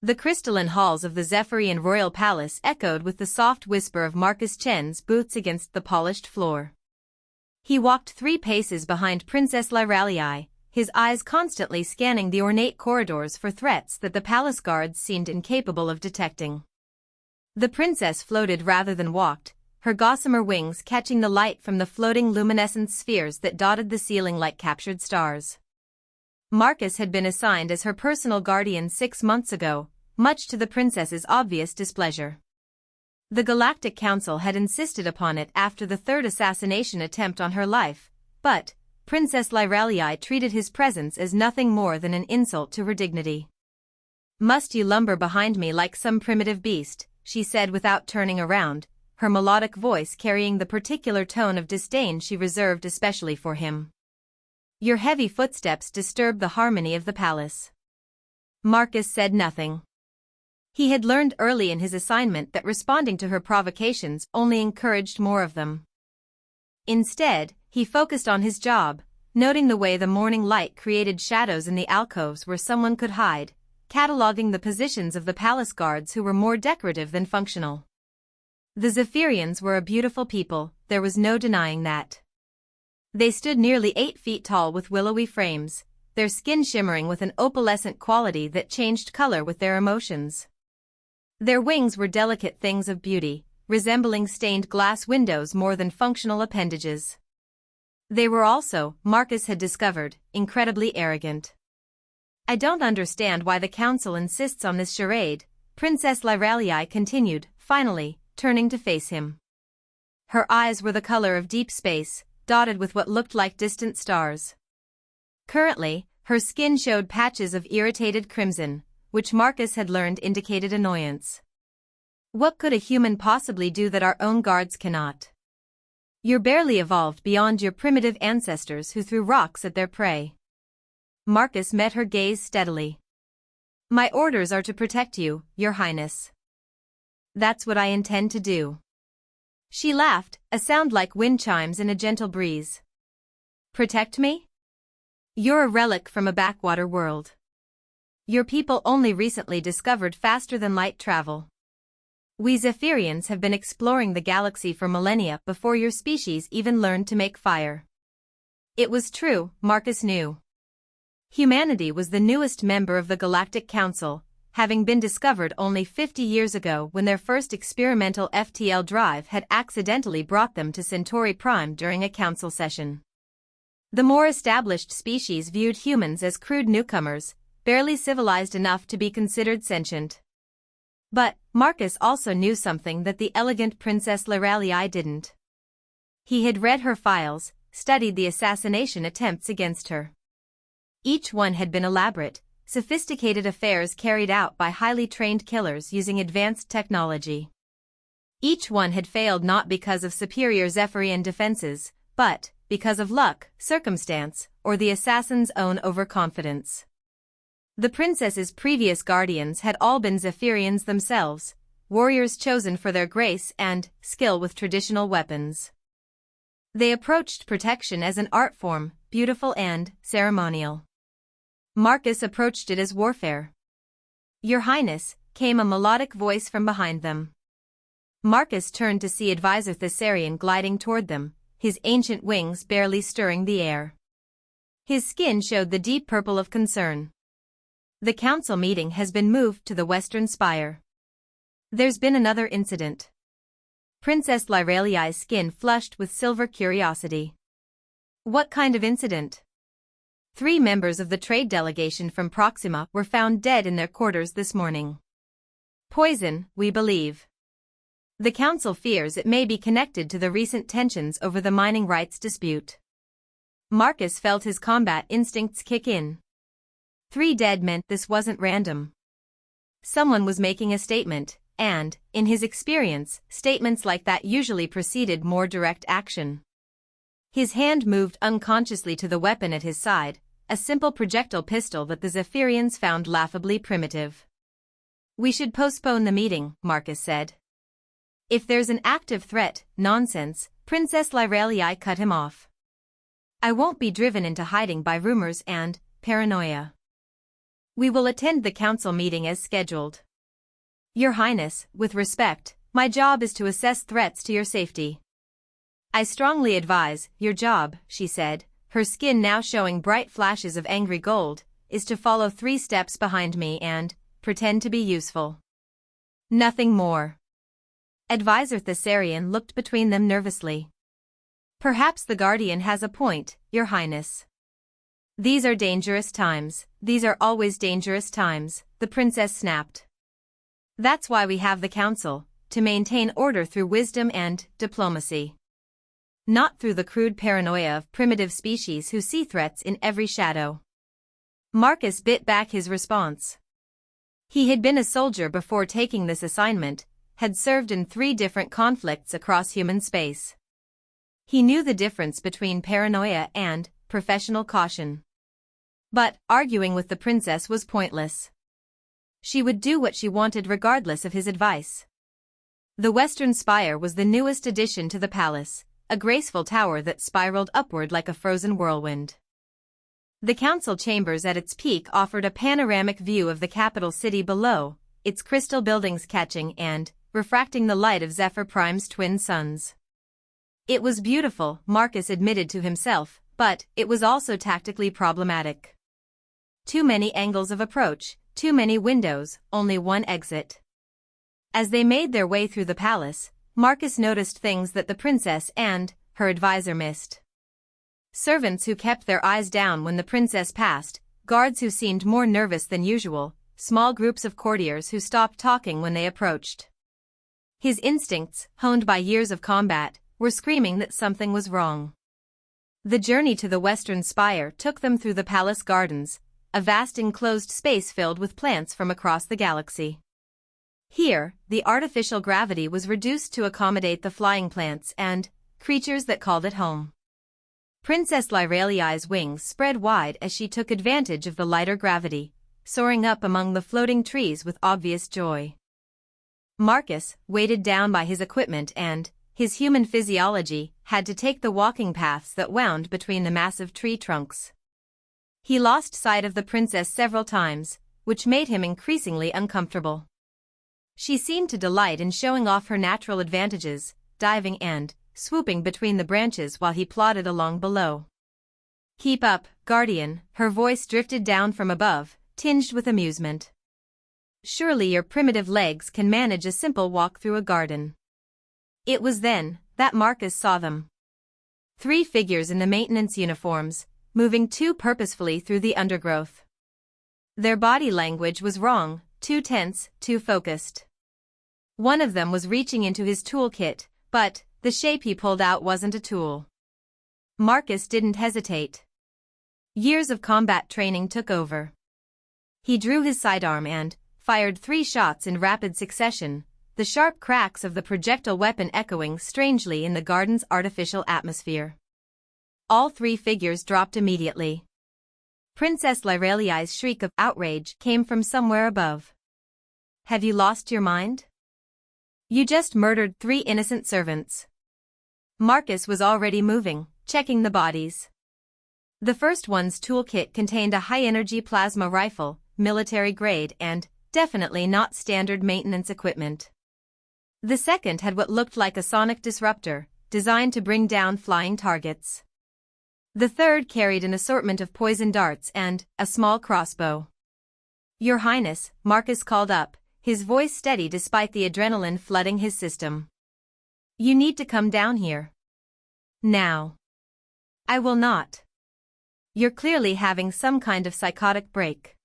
The crystalline halls of the Zephyrian royal palace echoed with the soft whisper of Marcus Chen's boots against the polished floor. He walked 3 paces behind Princess Lyralii, his eyes constantly scanning the ornate corridors for threats that the palace guards seemed incapable of detecting. The princess floated rather than walked, her gossamer wings catching the light from the floating luminescent spheres that dotted the ceiling like captured stars. Marcus had been assigned as her personal guardian 6 months ago, much to the princess's obvious displeasure. The Galactic Council had insisted upon it after the 3rd assassination attempt on her life, but Princess Lyralii treated his presence as nothing more than an insult to her dignity. "Must you lumber behind me like some primitive beast?" she said without turning around, her melodic voice carrying the particular tone of disdain she reserved especially for him. Your heavy footsteps disturb the harmony of the palace. Marcus said nothing. He had learned early in his assignment that responding to her provocations only encouraged more of them. Instead, he focused on his job, noting the way the morning light created shadows in the alcoves where someone could hide, cataloging the positions of the palace guards who were more decorative than functional. The Zephyrians were a beautiful people, there was no denying that. They stood nearly 8 feet tall with willowy frames, their skin shimmering with an opalescent quality that changed color with their emotions. Their wings were delicate things of beauty, resembling stained glass windows more than functional appendages. They were also, Marcus had discovered, incredibly arrogant. "I don't understand why the council insists on this charade," Princess Lyralii continued, finally, turning to face him. Her eyes were the color of deep space, dotted with what looked like distant stars. Currently, her skin showed patches of irritated crimson, which Marcus had learned indicated annoyance. "What could a human possibly do that our own guards cannot? You're barely evolved beyond your primitive ancestors who threw rocks at their prey." Marcus met her gaze steadily. "My orders are to protect you, Your Highness. That's what I intend to do." She laughed, a sound like wind chimes in a gentle breeze. "Protect me? You're a relic from a backwater world. Your people only recently discovered faster-than-light travel. We Zephyrians have been exploring the galaxy for millennia before your species even learned to make fire." It was true, Marcus knew. Humanity was the newest member of the Galactic Council, having been discovered only 50 years ago when their first experimental FTL drive had accidentally brought them to Centauri Prime during a council session. The more established species viewed humans as crude newcomers, barely civilized enough to be considered sentient. But Marcus also knew something that the elegant Princess Lyralii didn't. He had read her files, studied the assassination attempts against her. Each one had been elaborate, sophisticated affairs carried out by highly trained killers using advanced technology. Each one had failed not because of superior Zephyrian defenses, but because of luck, circumstance, or the assassin's own overconfidence. The princess's previous guardians had all been Zephyrians themselves, warriors chosen for their grace and skill with traditional weapons. They approached protection as an art form, beautiful and ceremonial. Marcus approached it as warfare. "Your Highness," came a melodic voice from behind them. Marcus turned to see Advisor Thessarian gliding toward them, his ancient wings barely stirring the air. His skin showed the deep purple of concern. "The council meeting has been moved to the western spire. There's been another incident." Princess Lyralii's skin flushed with silver curiosity. "What kind of incident?" 3 members of the trade delegation from Proxima were found dead in their quarters this morning. "Poison, we believe. The council fears it may be connected to the recent tensions over the mining rights dispute." Marcus felt his combat instincts kick in. 3 dead meant this wasn't random. Someone was making a statement, and, in his experience, statements like that usually preceded more direct action. His hand moved unconsciously to the weapon at his side, a simple projectile pistol that the Zephyrians found laughably primitive. "We should postpone the meeting," Marcus said. "If there's an active threat, nonsense," Princess Lyralii cut him off. "I won't be driven into hiding by rumors and paranoia. We will attend the council meeting as scheduled. Your Highness, with respect, my job is to assess threats to your safety. I strongly advise, your job, she said, her skin now showing bright flashes of angry gold, is to follow 3 steps behind me and pretend to be useful. Nothing more. Advisor Thessarian looked between them nervously. Perhaps the Guardian has a point, Your Highness. These are dangerous times, these are always dangerous times, the princess snapped. That's why we have the council, to maintain order through wisdom and diplomacy. Not through the crude paranoia of primitive species who see threats in every shadow. Marcus bit back his response. He had been a soldier before taking this assignment, had served in 3 different conflicts across human space. He knew the difference between paranoia and professional caution. But arguing with the princess was pointless. She would do what she wanted regardless of his advice. The western spire was the newest addition to the palace, a graceful tower that spiraled upward like a frozen whirlwind. The council chambers at its peak offered a panoramic view of the capital city below, its crystal buildings catching and refracting the light of Zephyr Prime's twin suns. It was beautiful, Marcus admitted to himself, but it was also tactically problematic. Too many angles of approach, too many windows, only one exit. As they made their way through the palace, Marcus noticed things that the princess and her advisor missed. Servants who kept their eyes down when the princess passed, guards who seemed more nervous than usual, small groups of courtiers who stopped talking when they approached. His instincts, honed by years of combat, were screaming that something was wrong. The journey to the western spire took them through the palace gardens, a vast enclosed space filled with plants from across the galaxy. Here, the artificial gravity was reduced to accommodate the flying plants and creatures that called it home. Princess Lyraliai's wings spread wide as she took advantage of the lighter gravity, soaring up among the floating trees with obvious joy. Marcus, weighted down by his equipment and his human physiology, had to take the walking paths that wound between the massive tree trunks. He lost sight of the princess several times, which made him increasingly uncomfortable. She seemed to delight in showing off her natural advantages, diving and swooping between the branches while he plodded along below. Keep up, Guardian, her voice drifted down from above, tinged with amusement. Surely your primitive legs can manage a simple walk through a garden. It was then that Marcus saw them. 3 figures in the maintenance uniforms, moving too purposefully through the undergrowth. Their body language was wrong, too tense, too focused. One of them was reaching into his toolkit, but the shape he pulled out wasn't a tool. Marcus didn't hesitate. Years of combat training took over. He drew his sidearm and fired 3 shots in rapid succession, the sharp cracks of the projectile weapon echoing strangely in the garden's artificial atmosphere. All 3 figures dropped immediately. Princess Lyraliai's shriek of outrage came from somewhere above. Have you lost your mind? You just murdered 3 innocent servants. Marcus was already moving, checking the bodies. The first one's toolkit contained a high-energy plasma rifle, military grade and definitely not standard maintenance equipment. The second had what looked like a sonic disruptor, designed to bring down flying targets. The third carried an assortment of poison darts and a small crossbow. Your Highness, Marcus called up, his voice steady despite the adrenaline flooding his system. You need to come down here. Now. I will not. You're clearly having some kind of psychotic break.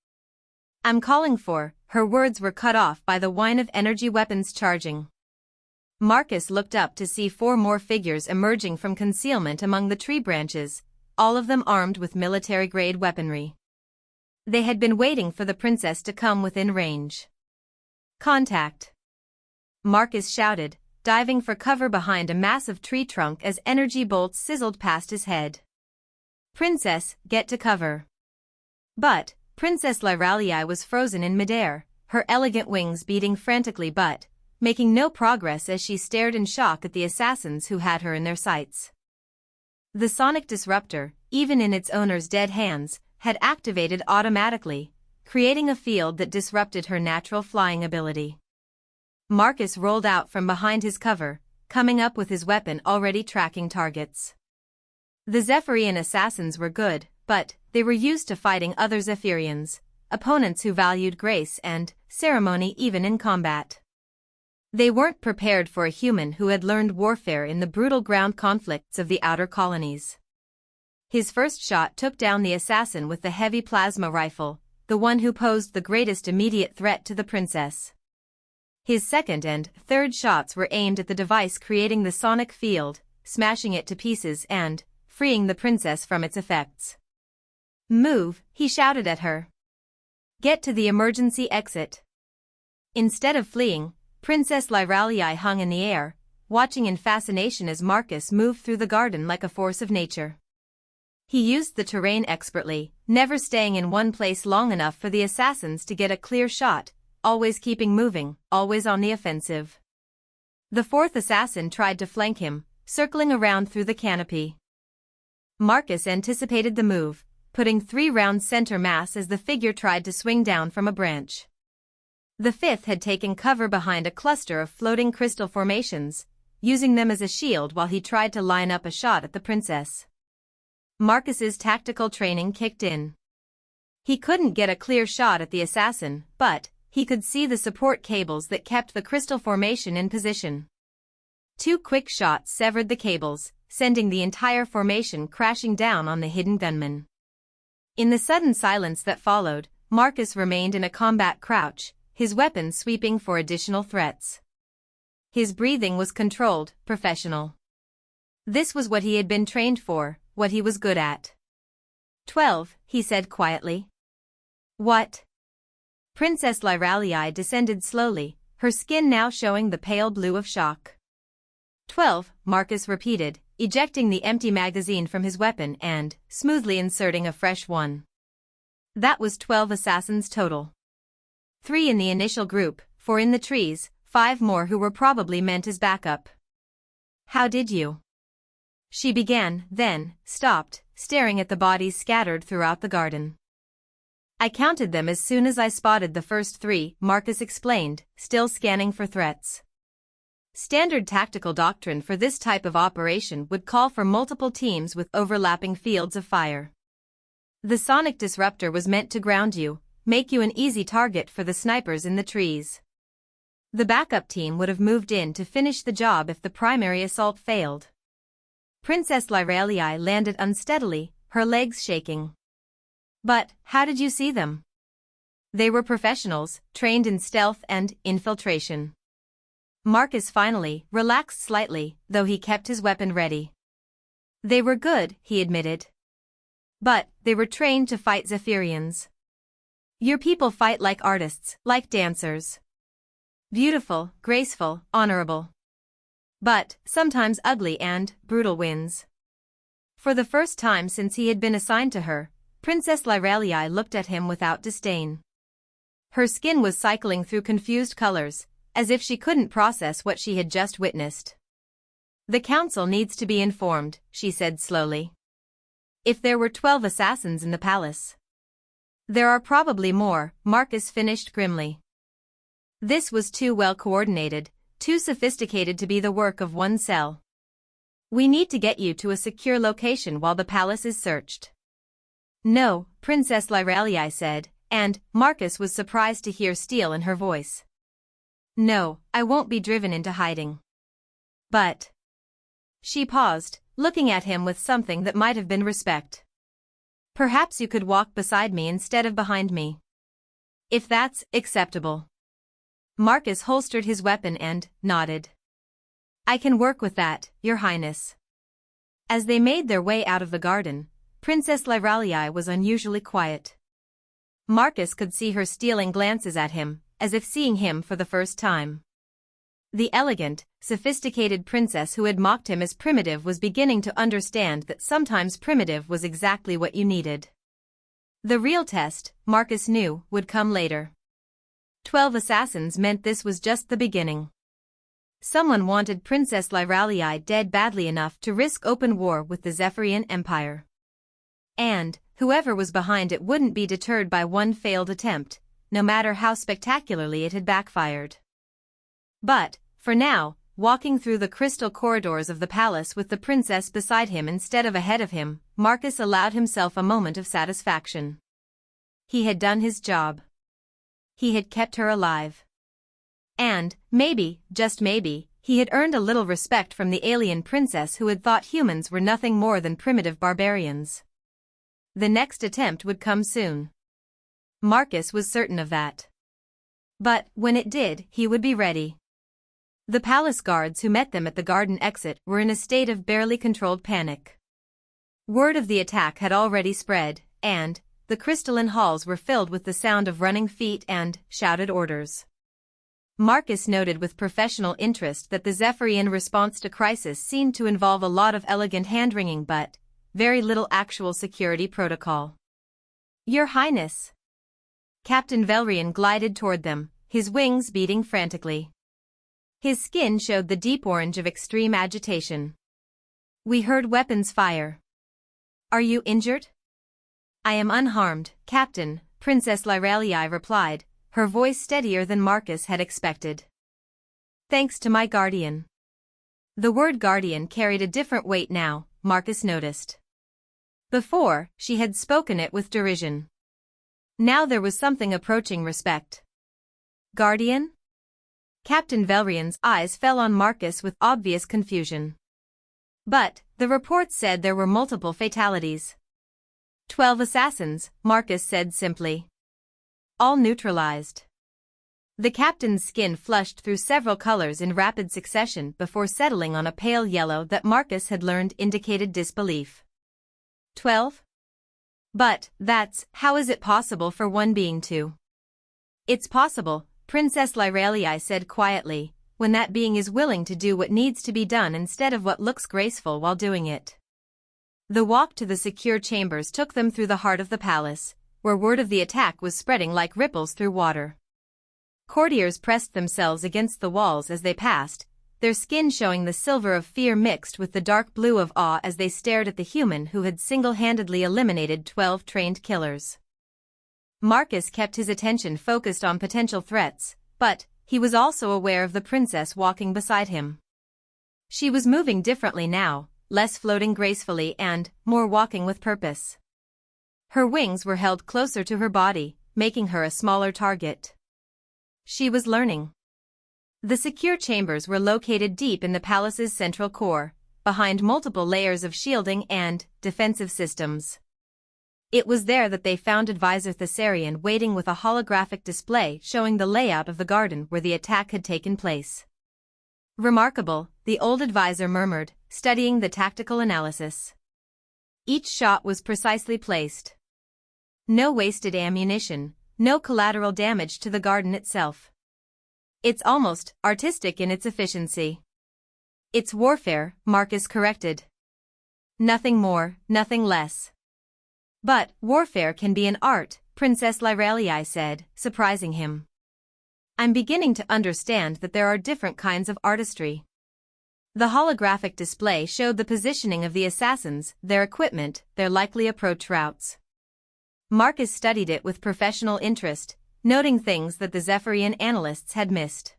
I'm calling for, her words were cut off by the whine of energy weapons charging. Marcus looked up to see 4 more figures emerging from concealment among the tree branches, all of them armed with military-grade weaponry. They had been waiting for the princess to come within range. Contact! Marcus shouted, diving for cover behind a massive tree trunk as energy bolts sizzled past his head. Princess, get to cover. But Princess Lyraliai was frozen in midair, her elegant wings beating frantically but making no progress as she stared in shock at the assassins who had her in their sights. The sonic disruptor, even in its owner's dead hands, had activated automatically, creating a field that disrupted her natural flying ability. Marcus rolled out from behind his cover, coming up with his weapon already tracking targets. The Zephyrian assassins were good, but they were used to fighting other Zephyrians, opponents who valued grace and ceremony even in combat. They weren't prepared for a human who had learned warfare in the brutal ground conflicts of the outer colonies. His first shot took down the assassin with the heavy plasma rifle, the one who posed the greatest immediate threat to the princess. His second and third shots were aimed at the device creating the sonic field, smashing it to pieces and freeing the princess from its effects. "Move," he shouted at her. "Get to the emergency exit." Instead of fleeing, Princess Lyralii hung in the air, watching in fascination as Marcus moved through the garden like a force of nature. He used the terrain expertly, never staying in one place long enough for the assassins to get a clear shot, always keeping moving, always on the offensive. The fourth assassin tried to flank him, circling around through the canopy. Marcus anticipated the move, putting 3 rounds center mass as the figure tried to swing down from a branch. The fifth had taken cover behind a cluster of floating crystal formations, using them as a shield while he tried to line up a shot at the princess. Marcus's tactical training kicked in. He couldn't get a clear shot at the assassin, but he could see the support cables that kept the crystal formation in position. 2 quick shots severed the cables, sending the entire formation crashing down on the hidden gunman. In the sudden silence that followed, Marcus remained in a combat crouch, his weapon sweeping for additional threats. His breathing was controlled, professional. This was what he had been trained for, what he was good at. 12, he said quietly. What? Princess Lyralii descended slowly, her skin now showing the pale blue of shock. 12, Marcus repeated, ejecting the empty magazine from his weapon and smoothly inserting a fresh one. That was 12 assassins total. 3 in the initial group, 4 in the trees, 5 more who were probably meant as backup. How did you? She began, then stopped, staring at the bodies scattered throughout the garden. I counted them as soon as I spotted the first 3, Marcus explained, still scanning for threats. Standard tactical doctrine for this type of operation would call for multiple teams with overlapping fields of fire. The sonic disruptor was meant to ground you, make you an easy target for the snipers in the trees. The backup team would have moved in to finish the job if the primary assault failed. Princess Lyralii landed unsteadily, her legs shaking. But how did you see them? They were professionals, trained in stealth and infiltration. Marcus finally relaxed slightly, though he kept his weapon ready. They were good, he admitted. But they were trained to fight Zephyrians. Your people fight like artists, like dancers. Beautiful, graceful, honorable. But sometimes ugly and brutal wins. For the first time since he had been assigned to her, Princess Lyralii looked at him without disdain. Her skin was cycling through confused colors, as if she couldn't process what she had just witnessed. The council needs to be informed, she said slowly. If there were 12 assassins in the palace. There are probably more, Marcus finished grimly. This was too well coordinated, too sophisticated to be the work of one cell. We need to get you to a secure location while the palace is searched. No, Princess Lyralii said, and Marcus was surprised to hear steel in her voice. No, I won't be driven into hiding. But... She paused, looking at him with something that might have been respect. Perhaps you could walk beside me instead of behind me. If that's acceptable. Marcus holstered his weapon and nodded. I can work with that, Your Highness. As they made their way out of the garden, Princess Lyralii was unusually quiet. Marcus could see her stealing glances at him, as if seeing him for the first time. The elegant, sophisticated princess who had mocked him as primitive was beginning to understand that sometimes primitive was exactly what you needed. The real test, Marcus knew, would come later. 12 assassins meant this was just the beginning. Someone wanted Princess Lyralii dead badly enough to risk open war with the Zephyrian Empire. And whoever was behind it wouldn't be deterred by one failed attempt, no matter how spectacularly it had backfired. But, for now, walking through the crystal corridors of the palace with the princess beside him instead of ahead of him, Marcus allowed himself a moment of satisfaction. He had done his job. He had kept her alive. And, maybe, just maybe, he had earned a little respect from the alien princess who had thought humans were nothing more than primitive barbarians. The next attempt would come soon. Marcus was certain of that. But, when it did, he would be ready. The palace guards who met them at the garden exit were in a state of barely controlled panic. Word of the attack had already spread, and the crystalline halls were filled with the sound of running feet and shouted orders. Marcus noted with professional interest that the Zephyrian response to crisis seemed to involve a lot of elegant hand-wringing but very little actual security protocol. "Your Highness." Captain Velrian glided toward them, his wings beating frantically. His skin showed the deep orange of extreme agitation. "We heard weapons fire. Are you injured?" "I am unharmed, Captain," Princess Lyralii replied, her voice steadier than Marcus had expected. "Thanks to my guardian." The word guardian carried a different weight now, Marcus noticed. Before, she had spoken it with derision. Now there was something approaching respect. "Guardian?" Captain Velrian's eyes fell on Marcus with obvious confusion. But, the reports said there were multiple fatalities. 12 assassins, Marcus said simply. All neutralized. The captain's skin flushed through several colors in rapid succession before settling on a pale yellow that Marcus had learned indicated disbelief. 12? But, how is it possible for one being to? "It's possible," Princess Lyralii said quietly, "when that being is willing to do what needs to be done instead of what looks graceful while doing it." The walk to the secure chambers took them through the heart of the palace, where word of the attack was spreading like ripples through water. Courtiers pressed themselves against the walls as they passed, their skin showing the silver of fear mixed with the dark blue of awe as they stared at the human who had single-handedly eliminated 12 trained killers. Marcus kept his attention focused on potential threats, but he was also aware of the princess walking beside him. She was moving differently now, less floating gracefully and more walking with purpose. Her wings were held closer to her body, making her a smaller target. She was learning. The secure chambers were located deep in the palace's central core, behind multiple layers of shielding and defensive systems. It was there that they found Advisor Thessarian waiting with a holographic display showing the layout of the garden where the attack had taken place. "Remarkable," the old advisor murmured, studying the tactical analysis. Each shot was precisely placed. No wasted ammunition, no collateral damage to the garden itself. "It's almost artistic in its efficiency." "It's warfare," Marcus corrected. "Nothing more, nothing less." "But warfare can be an art," Princess Lyralii said, surprising him. "I'm beginning to understand that there are different kinds of artistry." The holographic display showed the positioning of the assassins, their equipment, their likely approach routes. Marcus studied it with professional interest, noting things that the Zephyrian analysts had missed.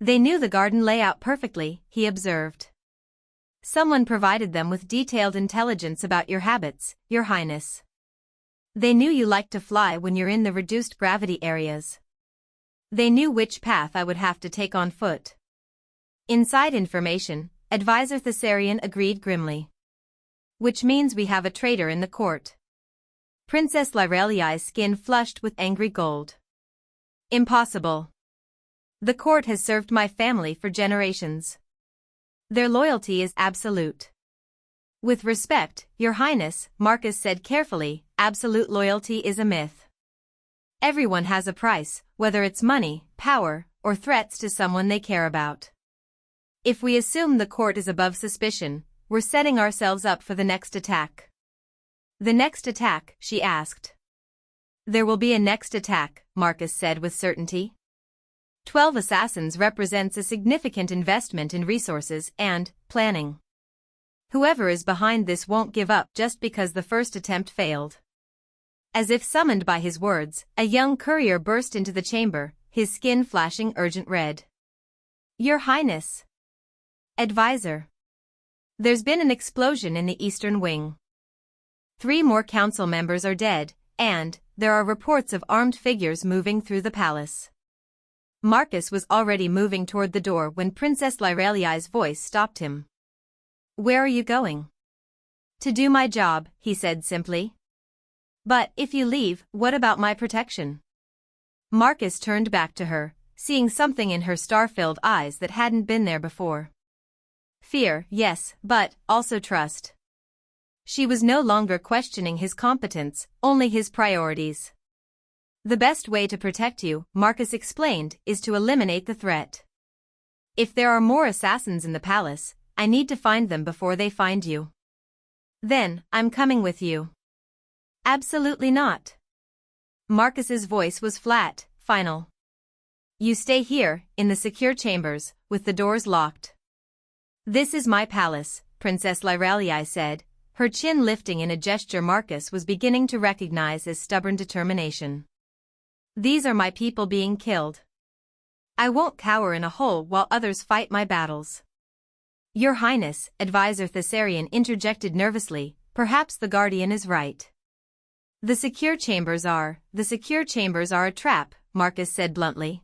"They knew the garden layout perfectly," he observed. "Someone provided them with detailed intelligence about your habits, Your Highness. They knew you like to fly when you're in the reduced gravity areas. They knew which path I would have to take on foot." "Inside information," Advisor Thessarian agreed grimly. "Which means we have a traitor in the court." Princess Lyralii's skin flushed with angry gold. "Impossible. The court has served my family for generations. Their loyalty is absolute." "With respect, Your Highness," Marcus said carefully, "absolute loyalty is a myth. Everyone has a price, whether it's money, power, or threats to someone they care about. If we assume the court is above suspicion, we're setting ourselves up for the next attack." "The next attack?" she asked. "There will be a next attack," Marcus said with certainty. 12 assassins represents a significant investment in resources and planning. Whoever is behind this won't give up just because the first attempt failed. As if summoned by his words, a young courier burst into the chamber, his skin flashing urgent red. Your Highness. Advisor. There's been an explosion in the eastern wing. 3 more council members are dead, and there are reports of armed figures moving through the palace. Marcus was already moving toward the door when Princess Lyraliai's voice stopped him. Where are you going? To do my job, he said simply. But if you leave, what about my protection? Marcus turned back to her, seeing something in her star-filled eyes that hadn't been there before. Fear, yes, but also trust. She was no longer questioning his competence, only his priorities. The best way to protect you, Marcus explained, is to eliminate the threat. If there are more assassins in the palace, I need to find them before they find you. Then, I'm coming with you. Absolutely not. Marcus's voice was flat, final. You stay here, in the secure chambers, with the doors locked. This is my palace, Princess Lyraliai said, her chin lifting in a gesture Marcus was beginning to recognize as stubborn determination. These are my people being killed. I won't cower in a hole while others fight my battles. Your Highness, Advisor Thessarian interjected nervously, perhaps the Guardian is right. The secure chambers are a trap, Marcus said bluntly.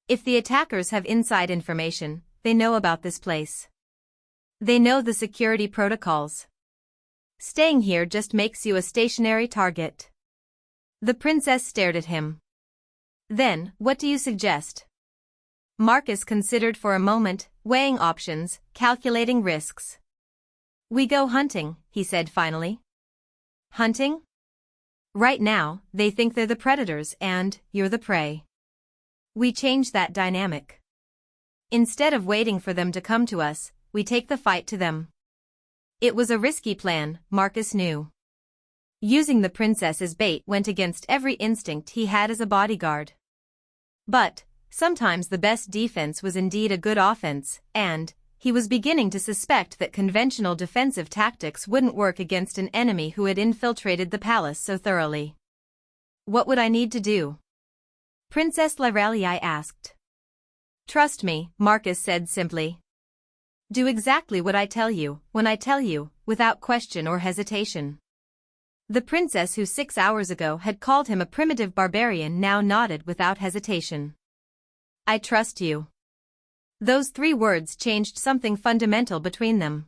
If the attackers have inside information, they know about this place. They know the security protocols. Staying here just makes you a stationary target. The princess stared at him. Then, what do you suggest? Marcus considered for a moment, weighing options, calculating risks. We go hunting, he said finally. Hunting? Right now, they think they're the predators and you're the prey. We change that dynamic. Instead of waiting for them to come to us, we take the fight to them. It was a risky plan, Marcus knew. Using the princess as bait went against every instinct he had as a bodyguard. But, sometimes the best defense was indeed a good offense, and he was beginning to suspect that conventional defensive tactics wouldn't work against an enemy who had infiltrated the palace so thoroughly. What would I need to do? Princess Lyraliai asked. Trust me, Marcus said simply. Do exactly what I tell you, when I tell you, without question or hesitation. The princess who 6 hours ago had called him a primitive barbarian now nodded without hesitation. I trust you. Those 3 words changed something fundamental between them.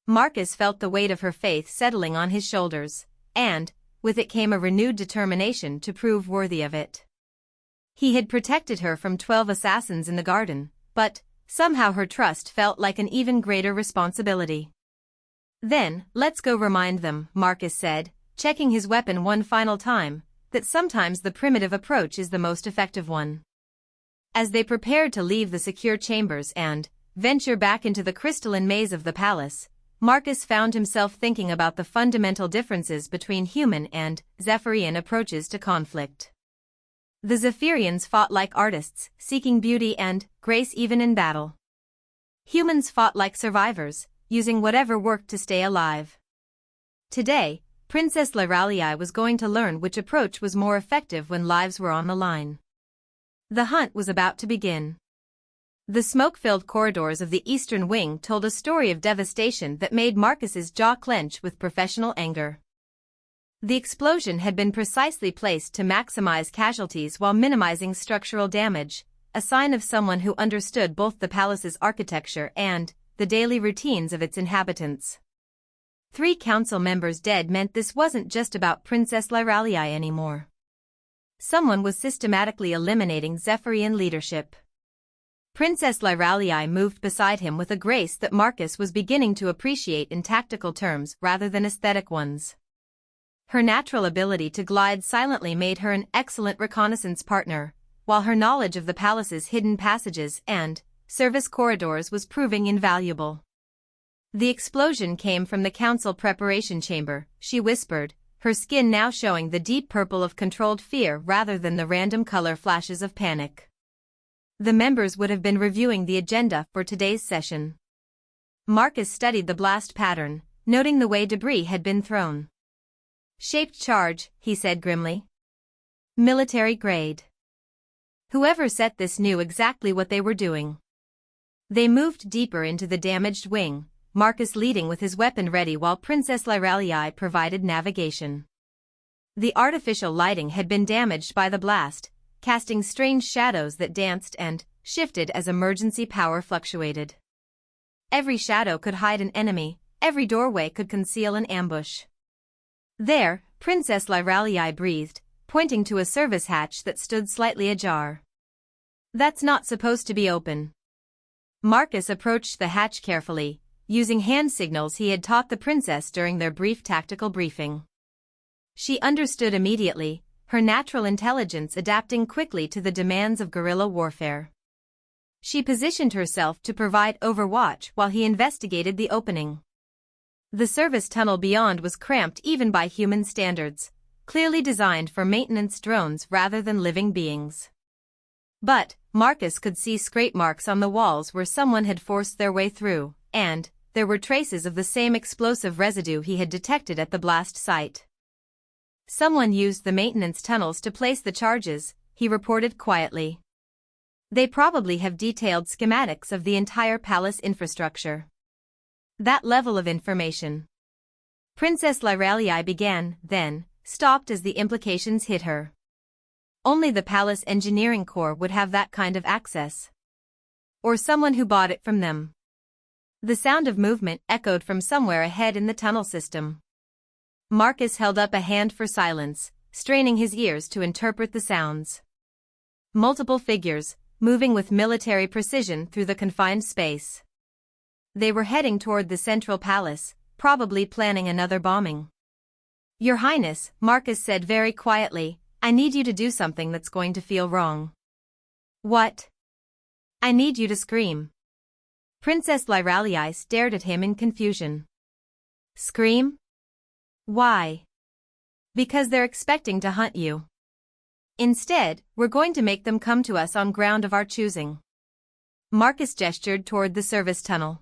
Marcus felt the weight of her faith settling on his shoulders, and, with it came a renewed determination to prove worthy of it. He had protected her from 12 assassins in the garden, but, somehow her trust felt like an even greater responsibility. Then, let's go remind them, Marcus said, checking his weapon one final time, that sometimes the primitive approach is the most effective one. As they prepared to leave the secure chambers and venture back into the crystalline maze of the palace, Marcus found himself thinking about the fundamental differences between human and Zephyrian approaches to conflict. The Zephyrians fought like artists, seeking beauty and grace even in battle. Humans fought like survivors, using whatever worked to stay alive. Today, Princess Lyraliai was going to learn which approach was more effective when lives were on the line. The hunt was about to begin. The smoke-filled corridors of the eastern wing told a story of devastation that made Marcus's jaw clench with professional anger. The explosion had been precisely placed to maximize casualties while minimizing structural damage, a sign of someone who understood both the palace's architecture and the daily routines of its inhabitants. 3 council members dead meant this wasn't just about Princess Lyraliai anymore. Someone was systematically eliminating Zephyrian leadership. Princess Lyraliai moved beside him with a grace that Marcus was beginning to appreciate in tactical terms rather than aesthetic ones. Her natural ability to glide silently made her an excellent reconnaissance partner, while her knowledge of the palace's hidden passages and service corridors was proving invaluable. The explosion came from the council preparation chamber, she whispered, her skin now showing the deep purple of controlled fear rather than the random color flashes of panic. The members would have been reviewing the agenda for today's session. Marcus studied the blast pattern, noting the way debris had been thrown. Shaped charge, he said grimly. Military grade. Whoever set this knew exactly what they were doing. They moved deeper into the damaged wing, Marcus leading with his weapon ready while Princess Lyralii provided navigation. The artificial lighting had been damaged by the blast, casting strange shadows that danced and shifted as emergency power fluctuated. Every shadow could hide an enemy, every doorway could conceal an ambush. There, Princess Lyralii breathed, pointing to a service hatch that stood slightly ajar. That's not supposed to be open. Marcus approached the hatch carefully, using hand signals he had taught the princess during their brief tactical briefing. She understood immediately, her natural intelligence adapting quickly to the demands of guerrilla warfare. She positioned herself to provide overwatch while he investigated the opening. The service tunnel beyond was cramped even by human standards, clearly designed for maintenance drones rather than living beings. But Marcus could see scrape marks on the walls where someone had forced their way through, and there were traces of the same explosive residue he had detected at the blast site. Someone used the maintenance tunnels to place the charges, he reported quietly. They probably have detailed schematics of the entire palace infrastructure. That level of information. Princess Lyralii began, then stopped as the implications hit her. Only the palace engineering corps would have that kind of access. Or someone who bought it from them. The sound of movement echoed from somewhere ahead in the tunnel system. Marcus held up a hand for silence, straining his ears to interpret the sounds. Multiple figures, moving with military precision through the confined space. They were heading toward the central palace, probably planning another bombing. Your Highness, Marcus said very quietly, I need you to do something that's going to feel wrong. What? I need you to scream. Princess Lyralii stared at him in confusion. Scream? Why? Because they're expecting to hunt you. Instead, we're going to make them come to us on ground of our choosing. Marcus gestured toward the service tunnel.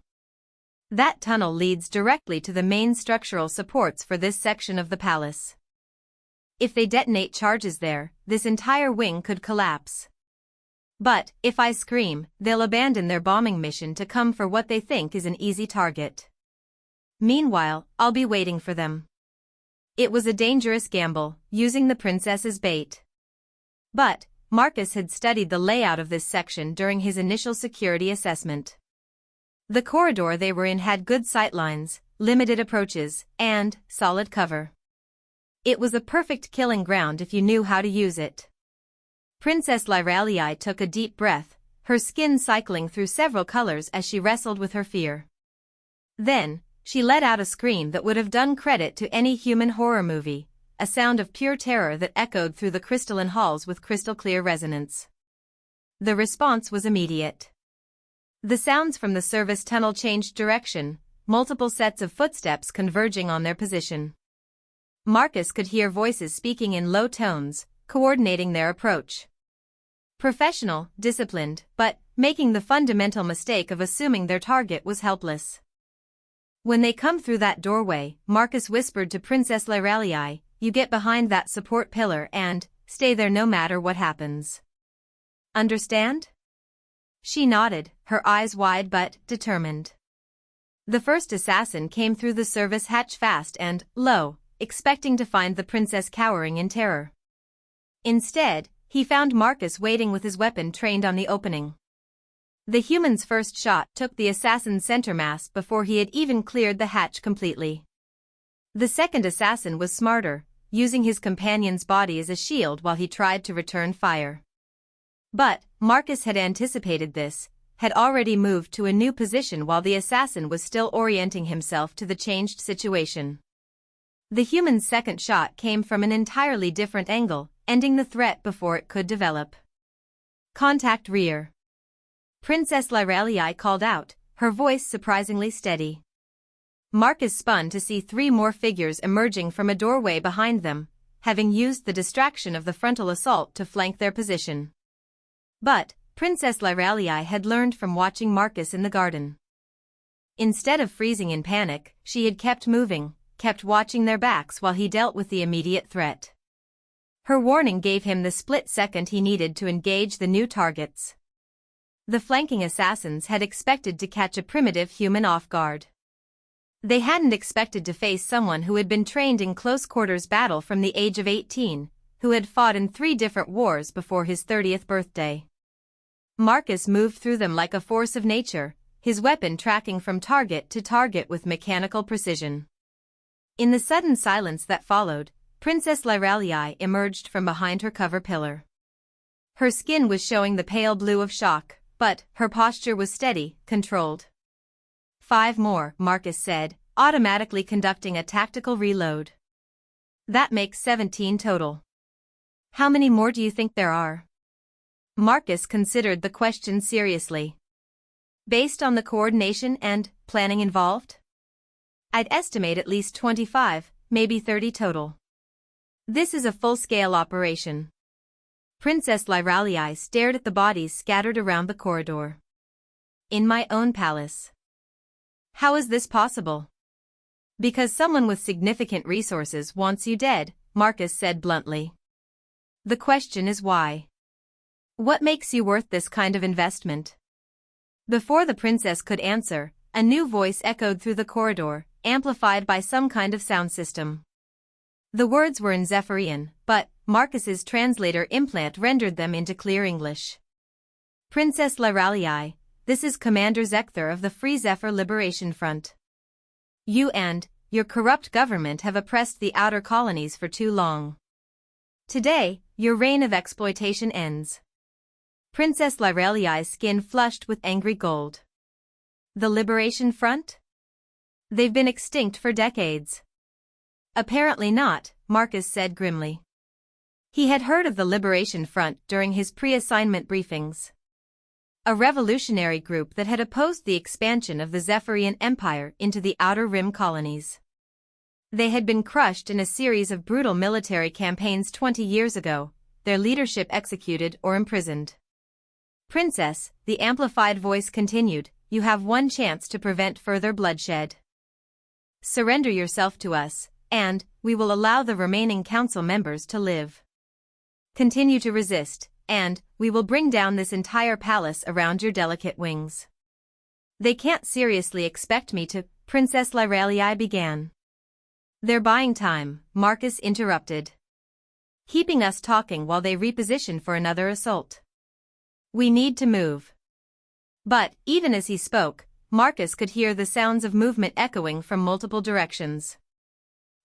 That tunnel leads directly to the main structural supports for this section of the palace. If they detonate charges there, this entire wing could collapse. But, if I scream, they'll abandon their bombing mission to come for what they think is an easy target. Meanwhile, I'll be waiting for them. It was a dangerous gamble, using the princess as bait. But Marcus had studied the layout of this section during his initial security assessment. The corridor they were in had good sightlines, limited approaches, and solid cover. It was a perfect killing ground if you knew how to use it. Princess Lyralii took a deep breath, her skin cycling through several colors as she wrestled with her fear. Then, she let out a scream that would have done credit to any human horror movie, a sound of pure terror that echoed through the crystalline halls with crystal-clear resonance. The response was immediate. The sounds from the service tunnel changed direction, multiple sets of footsteps converging on their position. Marcus could hear voices speaking in low tones, coordinating their approach. Professional, disciplined, but making the fundamental mistake of assuming their target was helpless. When they come through that doorway, Marcus whispered to Princess Lyralii, you get behind that support pillar and stay there no matter what happens. Understand? She nodded, her eyes wide but determined. The first assassin came through the service hatch fast and low, expecting to find the princess cowering in terror. Instead, he found Marcus waiting with his weapon trained on the opening. The human's first shot took the assassin's center mass before he had even cleared the hatch completely. The second assassin was smarter, using his companion's body as a shield while he tried to return fire. But Marcus had anticipated this, had already moved to a new position while the assassin was still orienting himself to the changed situation. The human's second shot came from an entirely different angle, ending the threat before it could develop. Contact rear. Princess Lyralii called out, her voice surprisingly steady. Marcus spun to see three more figures emerging from a doorway behind them, having used the distraction of the frontal assault to flank their position. But Princess Lyralii had learned from watching Marcus in the garden. Instead of freezing in panic, she had kept moving, kept watching their backs while he dealt with the immediate threat. Her warning gave him the split second he needed to engage the new targets. The flanking assassins had expected to catch a primitive human off guard. They hadn't expected to face someone who had been trained in close-quarters battle from the age of 18, who had fought in 3 different wars before his 30th birthday. Marcus moved through them like a force of nature, his weapon tracking from target to target with mechanical precision. In the sudden silence that followed, Princess Lyralii emerged from behind her cover pillar. Her skin was showing the pale blue of shock, but her posture was steady, controlled. 5 more, Marcus said, automatically conducting a tactical reload. That makes 17 total. How many more do you think there are? Marcus considered the question seriously. Based on the coordination and planning involved? I'd estimate at least 25, maybe 30 total. This is a full-scale operation. Princess Lyralii stared at the bodies scattered around the corridor. In my own palace. How is this possible? Because someone with significant resources wants you dead, Marcus said bluntly. The question is why? What makes you worth this kind of investment? Before the princess could answer, a new voice echoed through the corridor, amplified by some kind of sound system. The words were in Zephyrian, but Marcus's translator implant rendered them into clear English. Princess Lyralii, this is Commander Zekther of the Free Zephyr Liberation Front. You and your corrupt government have oppressed the outer colonies for too long. Today, your reign of exploitation ends. Princess Lyralii's skin flushed with angry gold. The Liberation Front? They've been extinct for decades. Apparently not, Marcus said grimly. He had heard of the Liberation Front during his pre-assignment briefings. A revolutionary group that had opposed the expansion of the Zephyrian Empire into the Outer Rim colonies. They had been crushed in a series of brutal military campaigns 20 years ago, their leadership executed or imprisoned. Princess, the amplified voice continued, you have one chance to prevent further bloodshed. Surrender yourself to us, and we will allow the remaining council members to live. Continue to resist, and we will bring down this entire palace around your delicate wings. They can't seriously expect me to, Princess Lyralii began. They're buying time, Marcus interrupted. Keeping us talking while they reposition for another assault. We need to move. But, even as he spoke, Marcus could hear the sounds of movement echoing from multiple directions.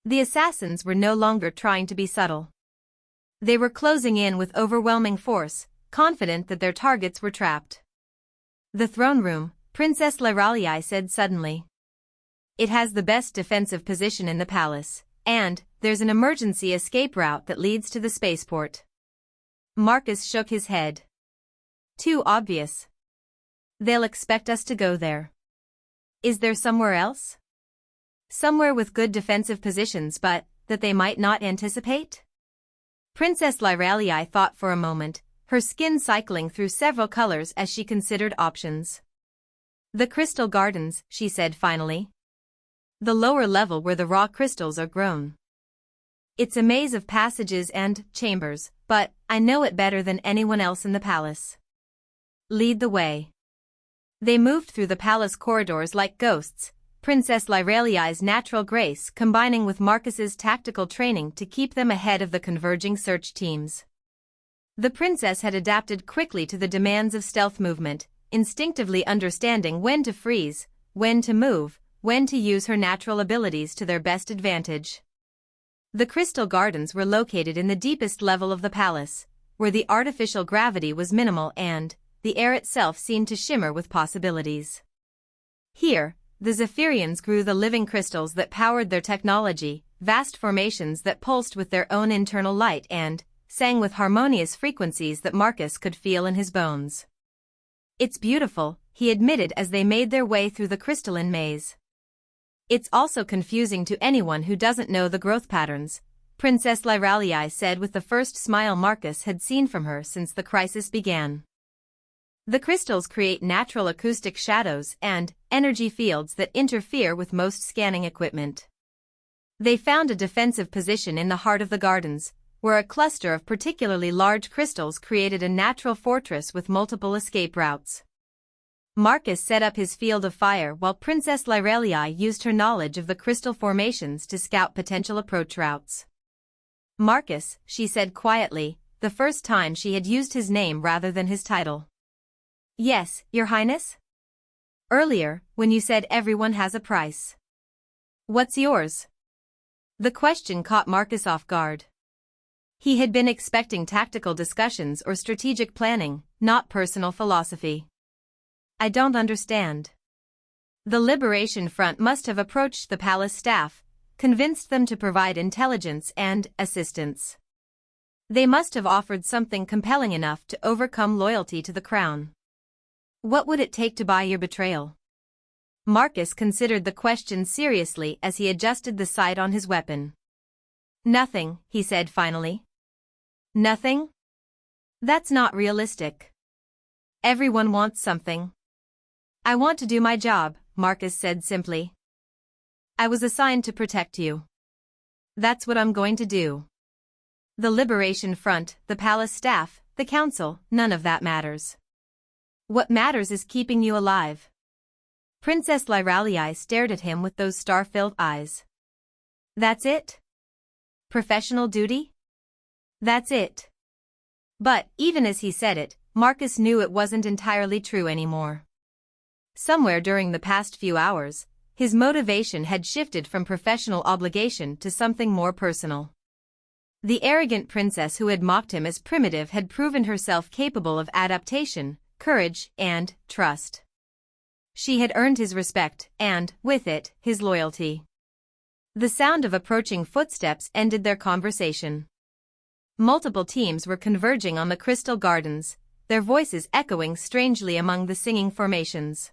The assassins were no longer trying to be subtle. They were closing in with overwhelming force, confident that their targets were trapped. The throne room, Princess Lyralii said suddenly. It has the best defensive position in the palace, and there's an emergency escape route that leads to the spaceport. Marcus shook his head. Too obvious. They'll expect us to go there. Is there somewhere else? Somewhere with good defensive positions but that they might not anticipate? Princess Lyralii thought for a moment, her skin cycling through several colors as she considered options. The crystal gardens, she said finally. The lower level where the raw crystals are grown. It's a maze of passages and chambers, but I know it better than anyone else in the palace. Lead the way. They moved through the palace corridors like ghosts, Princess Lyralii's natural grace combining with Marcus's tactical training to keep them ahead of the converging search teams. The princess had adapted quickly to the demands of stealth movement, instinctively understanding when to freeze, when to move, when to use her natural abilities to their best advantage. The crystal gardens were located in the deepest level of the palace, where the artificial gravity was minimal and the air itself seemed to shimmer with possibilities. Here, the Zephyrians grew the living crystals that powered their technology, vast formations that pulsed with their own internal light and sang with harmonious frequencies that Marcus could feel in his bones. It's beautiful, he admitted as they made their way through the crystalline maze. It's also confusing to anyone who doesn't know the growth patterns, Princess Lyralii said with the first smile Marcus had seen from her since the crisis began. The crystals create natural acoustic shadows and energy fields that interfere with most scanning equipment. They found a defensive position in the heart of the gardens, where a cluster of particularly large crystals created a natural fortress with multiple escape routes. Marcus set up his field of fire while Princess Lyrelii used her knowledge of the crystal formations to scout potential approach routes. Marcus, she said quietly, the first time she had used his name rather than his title. Yes, Your Highness? Earlier, when you said everyone has a price. What's yours? The question caught Marcus off guard. He had been expecting tactical discussions or strategic planning, not personal philosophy. I don't understand. The Liberation Front must have approached the palace staff, convinced them to provide intelligence and assistance. They must have offered something compelling enough to overcome loyalty to the crown. What would it take to buy your betrayal? Marcus considered the question seriously as he adjusted the sight on his weapon. Nothing, he said finally. Nothing? That's not realistic. Everyone wants something. I want to do my job, Marcus said simply. I was assigned to protect you. That's what I'm going to do. The Liberation Front, the palace staff, the council, none of that matters. What matters is keeping you alive. Princess Lyralii stared at him with those star-filled eyes. That's it? Professional duty? That's it. But, even as he said it, Marcus knew it wasn't entirely true anymore. Somewhere during the past few hours, his motivation had shifted from professional obligation to something more personal. The arrogant princess who had mocked him as primitive had proven herself capable of adaptation, courage, and trust. She had earned his respect and, with it, his loyalty. The sound of approaching footsteps ended their conversation. Multiple teams were converging on the crystal gardens, their voices echoing strangely among the singing formations.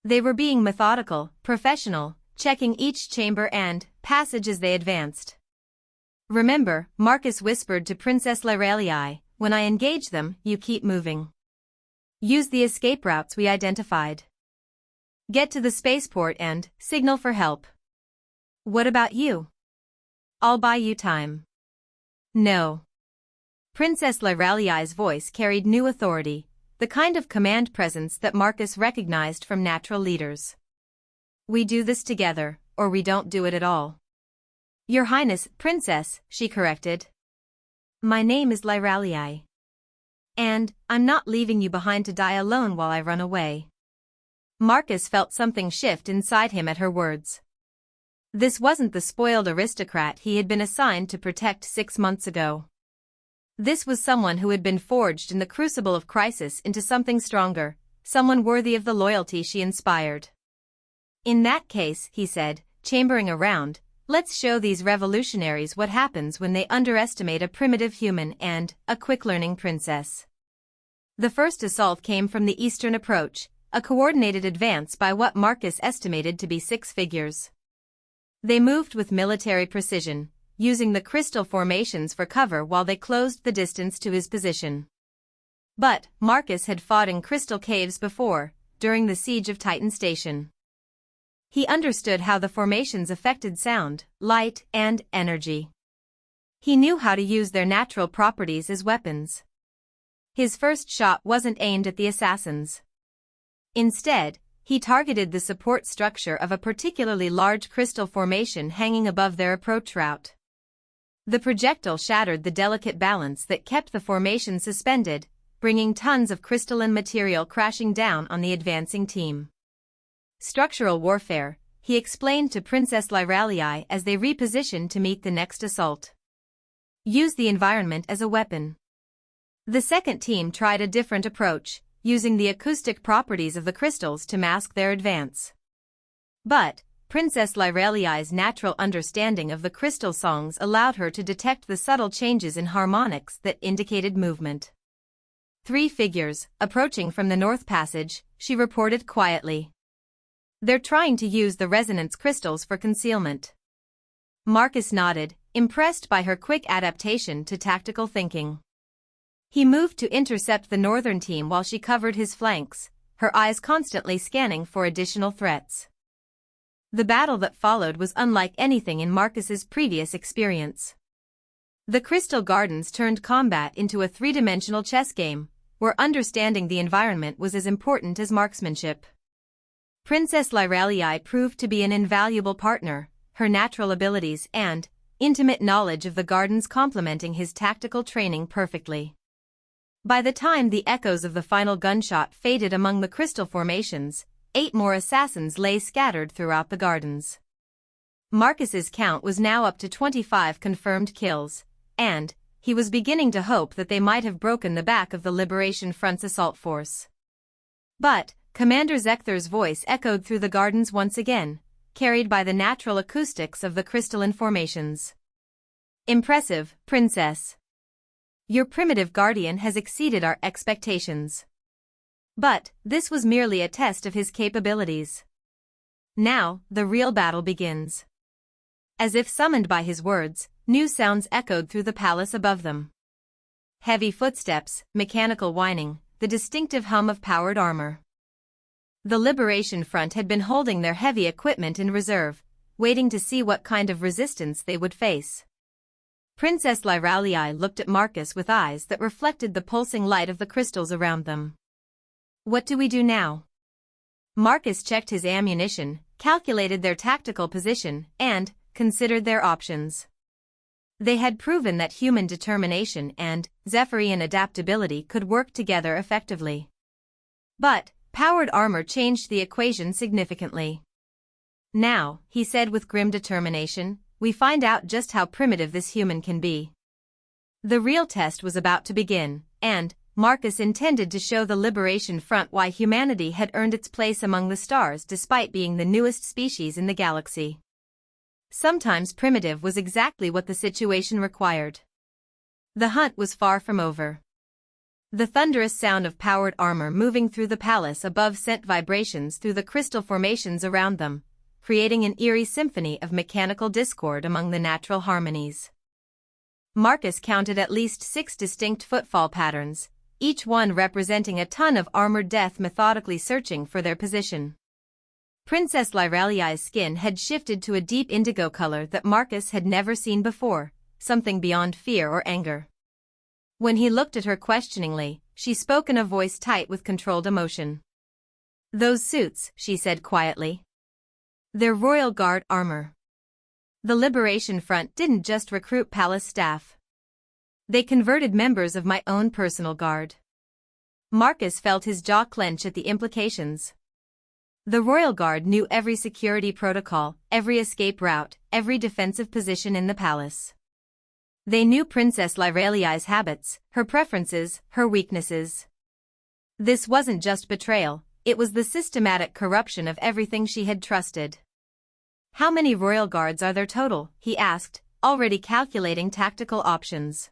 They were being methodical, professional, checking each chamber and passage as they advanced. Remember, Marcus whispered to Princess Lyralii, when I engage them, you keep moving. Use the escape routes we identified. Get to the spaceport and signal for help. What about you? I'll buy you time. No. Princess Lyralii's voice carried new authority, the kind of command presence that Marcus recognized from natural leaders. We do this together, or we don't do it at all. Your Highness, Princess, she corrected. My name is Lyralii. And, I'm not leaving you behind to die alone while I run away. Marcus felt something shift inside him at her words. This wasn't the spoiled aristocrat he had been assigned to protect 6 months ago. This was someone who had been forged in the crucible of crisis into something stronger, someone worthy of the loyalty she inspired. In that case, he said, chambering around, let's show these revolutionaries what happens when they underestimate a primitive human and a quick-learning princess. The first assault came from the eastern approach, a coordinated advance by what Marcus estimated to be 6 figures. They moved with military precision, using the crystal formations for cover while they closed the distance to his position. But, Marcus had fought in crystal caves before, during the siege of Titan Station. He understood how the formations affected sound, light, and energy. He knew how to use their natural properties as weapons. His first shot wasn't aimed at the assassins. Instead, he targeted the support structure of a particularly large crystal formation hanging above their approach route. The projectile shattered the delicate balance that kept the formation suspended, bringing tons of crystalline material crashing down on the advancing team. Structural warfare, he explained to Princess Lyralii as they repositioned to meet the next assault. Use the environment as a weapon. The second team tried a different approach, using the acoustic properties of the crystals to mask their advance. But, Princess Lyralii's natural understanding of the crystal songs allowed her to detect the subtle changes in harmonics that indicated movement. 3 figures, approaching from the North Passage, she reported quietly. They're trying to use the resonance crystals for concealment. Marcus nodded, impressed by her quick adaptation to tactical thinking. He moved to intercept the northern team while she covered his flanks, her eyes constantly scanning for additional threats. The battle that followed was unlike anything in Marcus's previous experience. The Crystal Gardens turned combat into a three-dimensional chess game, where understanding the environment was as important as marksmanship. Princess Lyralii proved to be an invaluable partner, her natural abilities and intimate knowledge of the gardens complementing his tactical training perfectly. By the time the echoes of the final gunshot faded among the crystal formations, 8 more assassins lay scattered throughout the gardens. Marcus's count was now up to 25 confirmed kills, and he was beginning to hope that they might have broken the back of the Liberation Front's assault force. But Commander Zekthar's voice echoed through the gardens once again, carried by the natural acoustics of the crystalline formations. "Impressive, Princess. Your primitive guardian has exceeded our expectations." But this was merely a test of his capabilities. Now, the real battle begins. As if summoned by his words, new sounds echoed through the palace above them. Heavy footsteps, mechanical whining, the distinctive hum of powered armor. The Liberation Front had been holding their heavy equipment in reserve, waiting to see what kind of resistance they would face. Princess Lyralii looked at Marcus with eyes that reflected the pulsing light of the crystals around them. "What do we do now?" Marcus checked his ammunition, calculated their tactical position, and considered their options. They had proven that human determination and Zephyrian adaptability could work together effectively. But powered armor changed the equation significantly. "Now," he said with grim determination, "we find out just how primitive this human can be." The real test was about to begin, and Marcus intended to show the Liberation Front why humanity had earned its place among the stars despite being the newest species in the galaxy. Sometimes primitive was exactly what the situation required. The hunt was far from over. The thunderous sound of powered armor moving through the palace above sent vibrations through the crystal formations around them, creating an eerie symphony of mechanical discord among the natural harmonies. Marcus counted at least 6 distinct footfall patterns, each one representing a ton of armored death methodically searching for their position. Princess Lyralii's skin had shifted to a deep indigo color that Marcus had never seen before, something beyond fear or anger. When he looked at her questioningly, she spoke in a voice tight with controlled emotion. "Those suits," she said quietly. "They're Royal Guard armor. The Liberation Front didn't just recruit palace staff. They converted members of my own personal guard." Marcus felt his jaw clench at the implications. The Royal Guard knew every security protocol, every escape route, every defensive position in the palace. They knew Princess Lyralii's habits, her preferences, her weaknesses. This wasn't just betrayal, it was the systematic corruption of everything she had trusted. "How many Royal Guards are there total?" he asked, already calculating tactical options.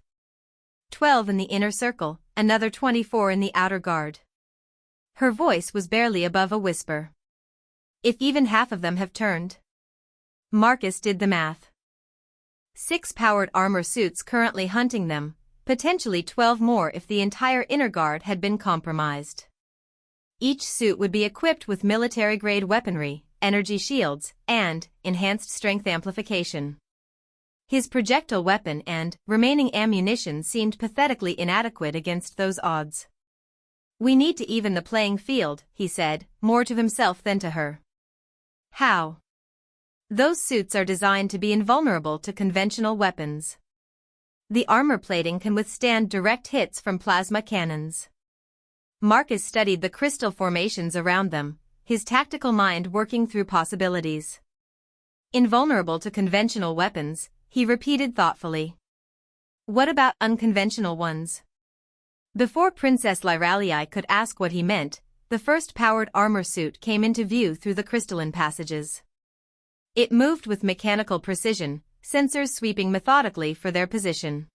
12 in the inner circle, another 24 in the outer guard. Her voice was barely above a whisper. "If even half of them have turned?" Marcus did the math. 6 powered armor suits currently hunting them, potentially 12 more if the entire inner guard had been compromised. Each suit would be equipped with military-grade weaponry, energy shields, and enhanced strength amplification. His projectile weapon and remaining ammunition seemed pathetically inadequate against those odds. "We need to even the playing field," he said, more to himself than to her. "How?" "Those suits are designed to be invulnerable to conventional weapons. The armor plating can withstand direct hits from plasma cannons." Marcus studied the crystal formations around them, his tactical mind working through possibilities. "Invulnerable to conventional weapons," he repeated thoughtfully. "What about unconventional ones?" Before Princess Lyralii could ask what he meant, the first powered armor suit came into view through the crystalline passages. It moved with mechanical precision, sensors sweeping methodically for their position.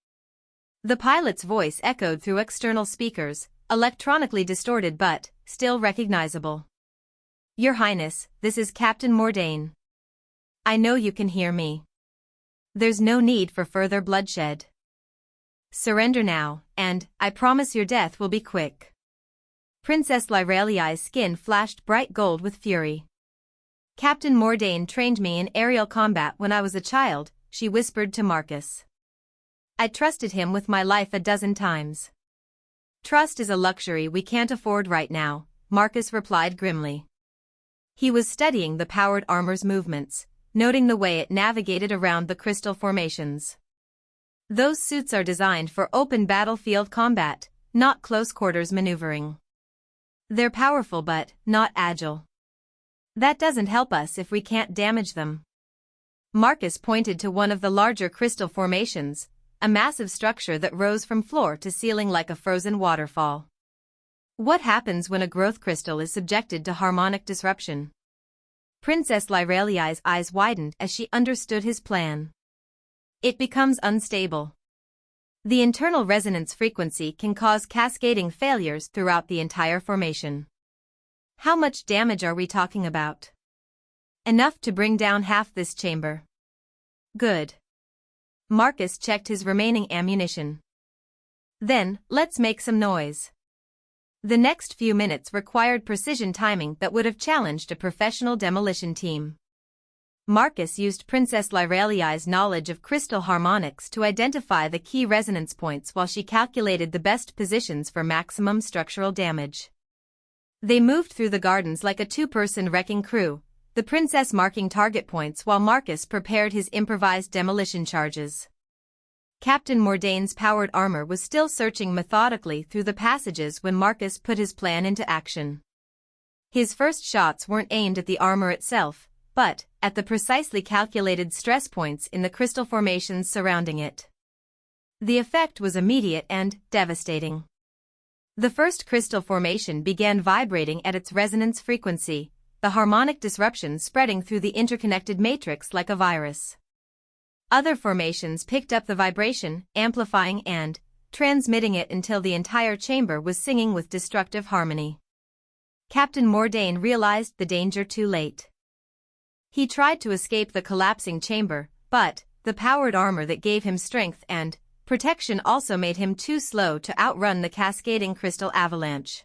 The pilot's voice echoed through external speakers, electronically distorted but still recognizable. "Your Highness, this is Captain Mordain. I know you can hear me. There's no need for further bloodshed. Surrender now, and I promise your death will be quick." Princess Lyraliai's skin flashed bright gold with fury. "Captain Mordain trained me in aerial combat when I was a child," she whispered to Marcus. "I trusted him with my life a dozen times." "Trust is a luxury we can't afford right now," Marcus replied grimly. He was studying the powered armor's movements, noting the way it navigated around the crystal formations. "Those suits are designed for open battlefield combat, not close-quarters maneuvering. They're powerful but not agile. That doesn't help us if we can't damage them." Marcus pointed to one of the larger crystal formations, a massive structure that rose from floor to ceiling like a frozen waterfall. "What happens when a growth crystal is subjected to harmonic disruption?" Princess Lyraliai's eyes widened as she understood his plan. "It becomes unstable. The internal resonance frequency can cause cascading failures throughout the entire formation." "How much damage are we talking about?" "Enough to bring down half this chamber." "Good." Marcus checked his remaining ammunition. "Then, let's make some noise." The next few minutes required precision timing that would have challenged a professional demolition team. Marcus used Princess Lyraliai's knowledge of crystal harmonics to identify the key resonance points while she calculated the best positions for maximum structural damage. They moved through the gardens like a two-person wrecking crew, the princess marking target points while Marcus prepared his improvised demolition charges. Captain Mordain's powered armor was still searching methodically through the passages when Marcus put his plan into action. His first shots weren't aimed at the armor itself, but at the precisely calculated stress points in the crystal formations surrounding it. The effect was immediate and devastating. The first crystal formation began vibrating at its resonance frequency, the harmonic disruption spreading through the interconnected matrix like a virus. Other formations picked up the vibration, amplifying and transmitting it until the entire chamber was singing with destructive harmony. Captain Mordain realized the danger too late. He tried to escape the collapsing chamber, but the powered armor that gave him strength and protection also made him too slow to outrun the cascading crystal avalanche.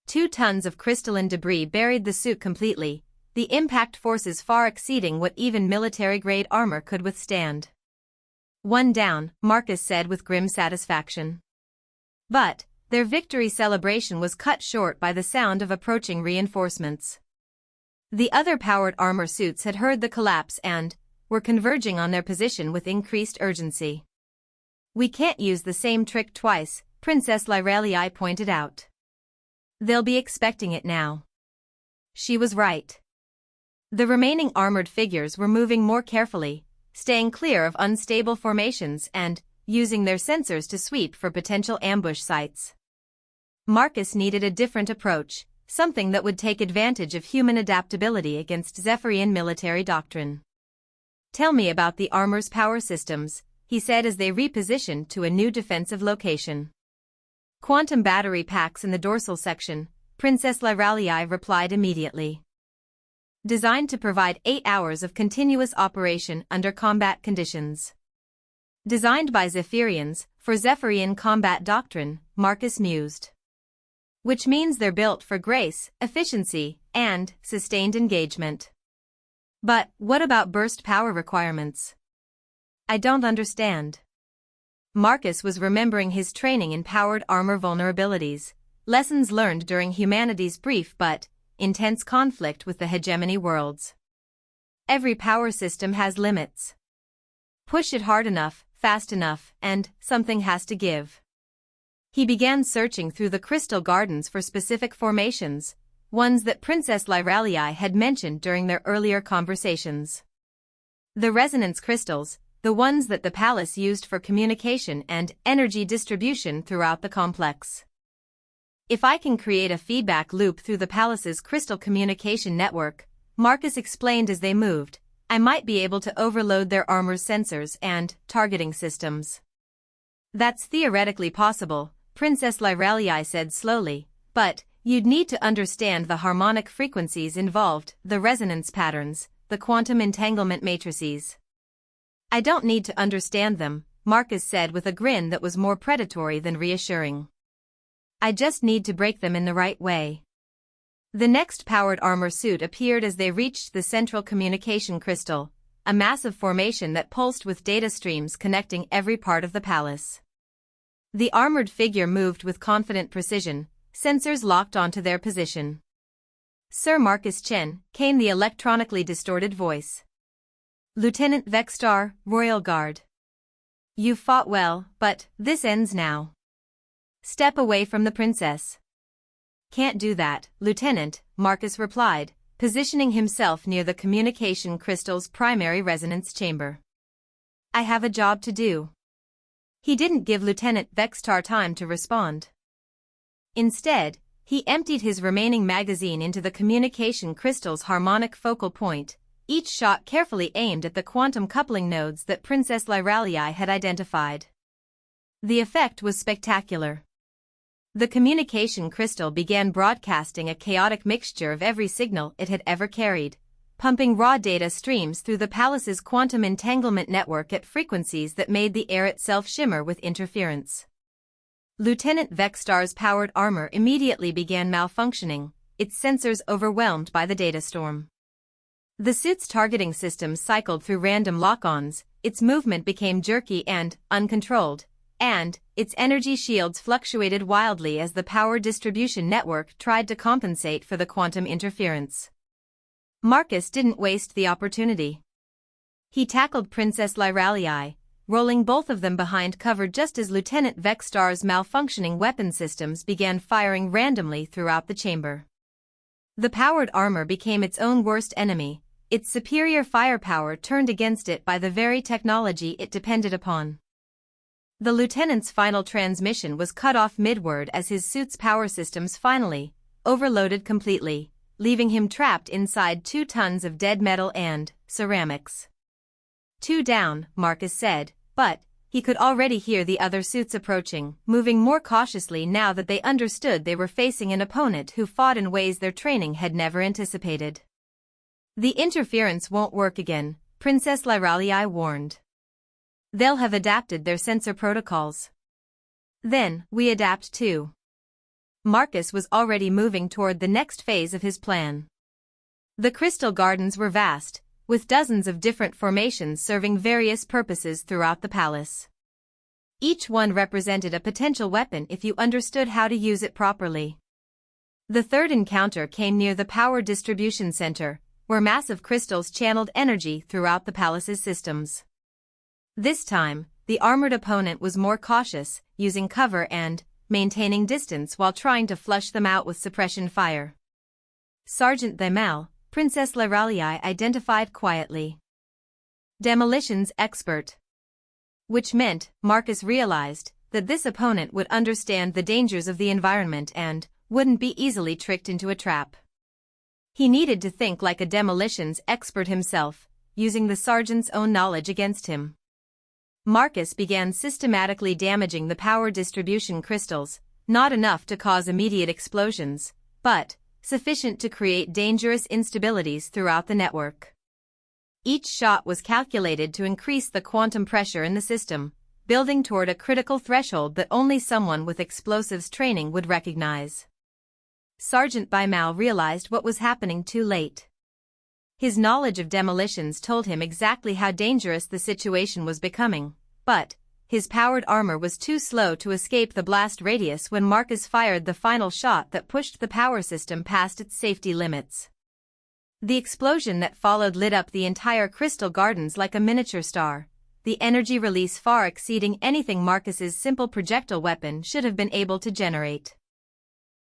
2 tons of crystalline debris buried the suit completely, the impact forces far exceeding what even military-grade armor could withstand. "One down," Marcus said with grim satisfaction. But their victory celebration was cut short by the sound of approaching reinforcements. The other powered armor suits had heard the collapse and were converging on their position with increased urgency. "We can't use the same trick twice," Princess Lyraliai pointed out. "They'll be expecting it now." She was right. The remaining armored figures were moving more carefully, staying clear of unstable formations and using their sensors to sweep for potential ambush sites. Marcus needed a different approach, something that would take advantage of human adaptability against Zephyrian military doctrine. "Tell me about the armor's power systems," he said as they repositioned to a new defensive location. "Quantum battery packs in the dorsal section," Princess Lyraliai replied immediately. "Designed to provide 8 hours of continuous operation under combat conditions." "Designed by Zephyrians, for Zephyrian combat doctrine," Marcus mused. "Which means they're built for grace, efficiency, and sustained engagement." "But what about burst power requirements?" "I don't understand." Marcus was remembering his training in powered armor vulnerabilities, lessons learned during humanity's brief but intense conflict with the hegemony worlds. "Every power system has limits. Push it hard enough, fast enough, and something has to give." He began searching through the crystal gardens for specific formations, ones that Princess Lyraliai had mentioned during their earlier conversations. The resonance crystals, the ones that the palace used for communication and energy distribution throughout the complex. "If I can create a feedback loop through the palace's crystal communication network," Marcus explained as they moved, "I might be able to overload their armor's sensors and targeting systems." "That's theoretically possible," Princess Lyraliai said slowly, "but you'd need to understand the harmonic frequencies involved, the resonance patterns, the quantum entanglement matrices." "I don't need to understand them," Marcus said with a grin that was more predatory than reassuring. I just need to break them in the right way. The next powered armor suit appeared as they reached the central communication crystal, a massive formation that pulsed with data streams connecting every part of the palace. The armored figure moved with confident precision, sensors locked onto their position. Sir Marcus Chen, came the electronically distorted voice. Lieutenant Vexstar, Royal Guard. You fought well, but this ends now. Step away from the princess. Can't do that, Lieutenant, Marcus replied, positioning himself near the communication crystal's primary resonance chamber. I have a job to do. He didn't give Lieutenant Vexstar time to respond. Instead, he emptied his remaining magazine into the communication crystal's harmonic focal point, each shot carefully aimed at the quantum coupling nodes that Princess Lyralii had identified. The effect was spectacular. The communication crystal began broadcasting a chaotic mixture of every signal it had ever carried, pumping raw data streams through the palace's quantum entanglement network at frequencies that made the air itself shimmer with interference. Lieutenant Vexstar's powered armor immediately began malfunctioning, its sensors overwhelmed by the data storm. The suit's targeting systems cycled through random lock-ons, its movement became jerky and uncontrolled, and its energy shields fluctuated wildly as the power distribution network tried to compensate for the quantum interference. Marcus didn't waste the opportunity. He tackled Princess Lyralii, rolling both of them behind cover just as Lieutenant Vexstar's malfunctioning weapon systems began firing randomly throughout the chamber. The powered armor became its own worst enemy, its superior firepower turned against it by the very technology it depended upon. The lieutenant's final transmission was cut off mid-word as his suit's power systems finally overloaded completely, leaving him trapped inside 2 tons of dead metal and ceramics. 2 down, Marcus said, but he could already hear the other suits approaching, moving more cautiously now that they understood they were facing an opponent who fought in ways their training had never anticipated. The interference won't work again, Princess Lyralii warned. They'll have adapted their sensor protocols. Then, we adapt too. Marcus was already moving toward the next phase of his plan. The crystal gardens were vast, with dozens of different formations serving various purposes throughout the palace. Each one represented a potential weapon if you understood how to use it properly. The third encounter came near the power distribution center, where massive crystals channeled energy throughout the palace's systems. This time, the armored opponent was more cautious, using cover and maintaining distance while trying to flush them out with suppression fire. Sergeant Thymel, Princess Lyralii identified quietly. Demolitions expert. Which meant, Marcus realized, that this opponent would understand the dangers of the environment and wouldn't be easily tricked into a trap. He needed to think like a demolitions expert himself, using the sergeant's own knowledge against him. Marcus began systematically damaging the power distribution crystals, not enough to cause immediate explosions, but sufficient to create dangerous instabilities throughout the network. Each shot was calculated to increase the quantum pressure in the system, building toward a critical threshold that only someone with explosives training would recognize. Sergeant Thymel realized what was happening too late. His knowledge of demolitions told him exactly how dangerous the situation was becoming, but his powered armor was too slow to escape the blast radius when Marcus fired the final shot that pushed the power system past its safety limits. The explosion that followed lit up the entire crystal gardens like a miniature star, the energy release far exceeding anything Marcus's simple projectile weapon should have been able to generate.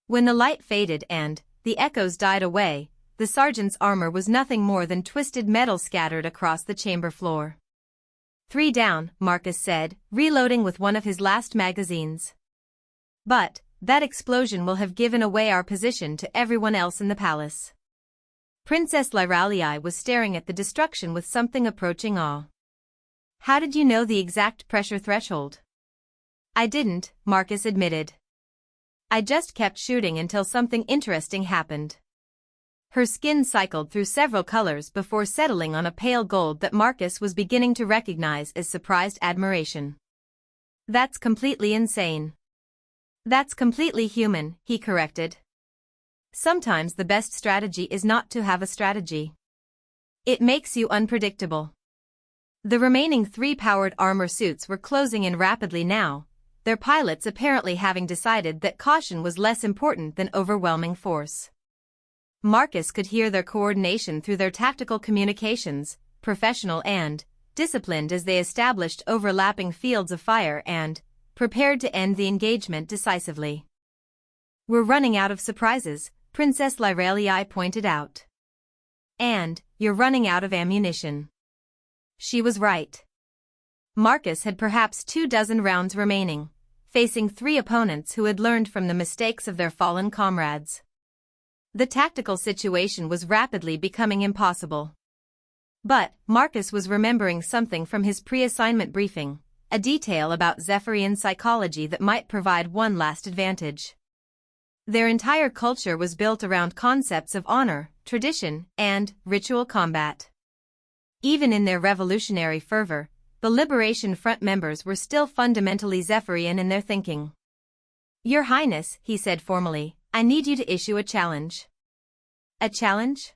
When the light faded and the echoes died away, the sergeant's armor was nothing more than twisted metal scattered across the chamber floor. 3 down, Marcus said, reloading with one of his last magazines. But that explosion will have given away our position to everyone else in the palace. Princess Lyralii was staring at the destruction with something approaching awe. How did you know the exact pressure threshold? I didn't, Marcus admitted. I just kept shooting until something interesting happened. Her skin cycled through several colors before settling on a pale gold that Marcus was beginning to recognize as surprised admiration. That's completely insane. That's completely human, he corrected. Sometimes the best strategy is not to have a strategy. It makes you unpredictable. The remaining 3 powered armor suits were closing in rapidly now, their pilots apparently having decided that caution was less important than overwhelming force. Marcus could hear their coordination through their tactical communications, professional and disciplined as they established overlapping fields of fire and prepared to end the engagement decisively. We're running out of surprises, Princess Lyralii pointed out. And you're running out of ammunition. She was right. Marcus had perhaps 24 rounds remaining, facing 3 opponents who had learned from the mistakes of their fallen comrades. The tactical situation was rapidly becoming impossible. But Marcus was remembering something from his pre-assignment briefing, a detail about Zephyrian psychology that might provide one last advantage. Their entire culture was built around concepts of honor, tradition, and ritual combat. Even in their revolutionary fervor, the Liberation Front members were still fundamentally Zephyrian in their thinking. Your Highness, he said formally, I need you to issue a challenge. A challenge?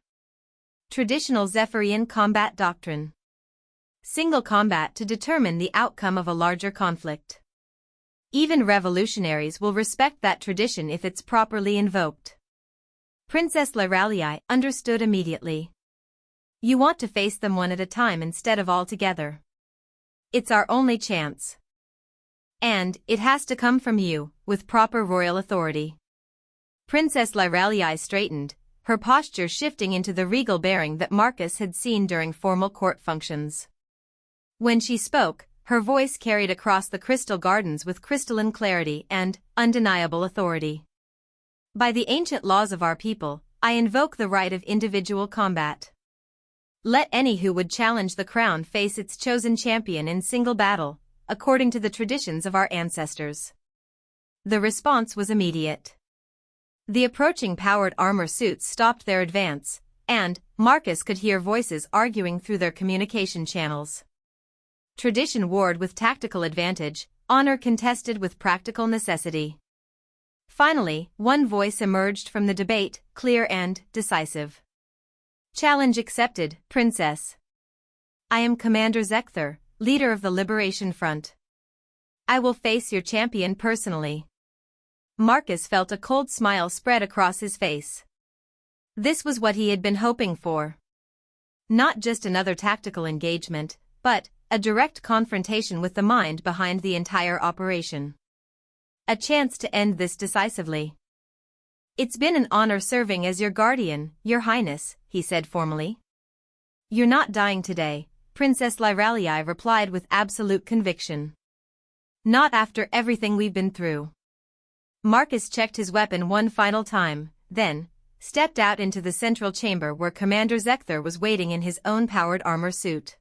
Traditional Zephyrian combat doctrine. Single combat to determine the outcome of a larger conflict. Even revolutionaries will respect that tradition if it's properly invoked. Princess Lyralii understood immediately. You want to face them one at a time instead of all together. It's our only chance. And it has to come from you, with proper royal authority. Princess Lyralii straightened, her posture shifting into the regal bearing that Marcus had seen during formal court functions. When she spoke, her voice carried across the crystal gardens with crystalline clarity and undeniable authority. By the ancient laws of our people, I invoke the right of individual combat. Let any who would challenge the crown face its chosen champion in single battle, according to the traditions of our ancestors. The response was immediate. The approaching powered armor suits stopped their advance, and Marcus could hear voices arguing through their communication channels. Tradition warred with tactical advantage, honor contested with practical necessity. Finally, one voice emerged from the debate, clear and decisive. Challenge accepted, Princess. I am Commander Zekthar, leader of the Liberation Front. I will face your champion personally. Marcus felt a cold smile spread across his face. This was what he had been hoping for. Not just another tactical engagement, but a direct confrontation with the mind behind the entire operation. A chance to end this decisively. It's been an honor serving as your guardian, Your Highness, he said formally. You're not dying today, Princess Lyralii replied with absolute conviction. Not after everything we've been through. Marcus checked his weapon one final time, then stepped out into the central chamber where Commander Zekthar was waiting in his own powered armor suit.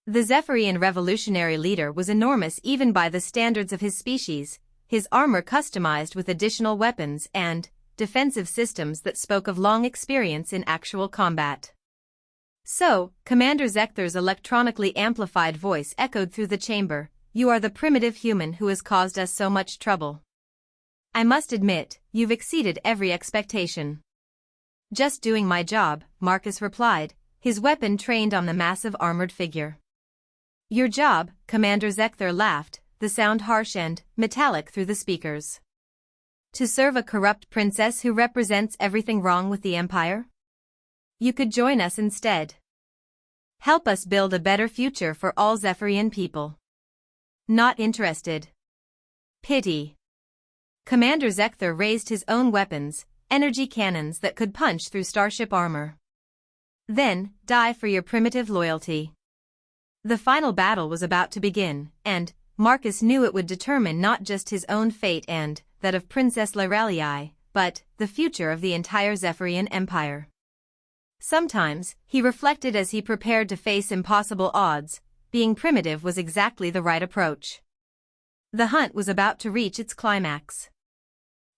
The Zephyrian revolutionary leader was enormous even by the standards of his species, his armor customized with additional weapons and defensive systems that spoke of long experience in actual combat. So, Commander Zekthar's electronically amplified voice echoed through the chamber, you are the primitive human who has caused us so much trouble. I must admit, you've exceeded every expectation. Just doing my job, Marcus replied, his weapon trained on the massive armored figure. Your job, Commander Zekthar laughed, the sound harsh and metallic through the speakers. To serve a corrupt princess who represents everything wrong with the Empire? You could join us instead. Help us build a better future for all Zephyrian people. Not interested. Pity. Commander Zekthar raised his own weapons, energy cannons that could punch through starship armor. Then, die for your primitive loyalty. The final battle was about to begin, and Marcus knew it would determine not just his own fate and that of Princess Lyralii, but the future of the entire Zephyrian Empire. Sometimes, he reflected as he prepared to face impossible odds, being primitive was exactly the right approach. The hunt was about to reach its climax.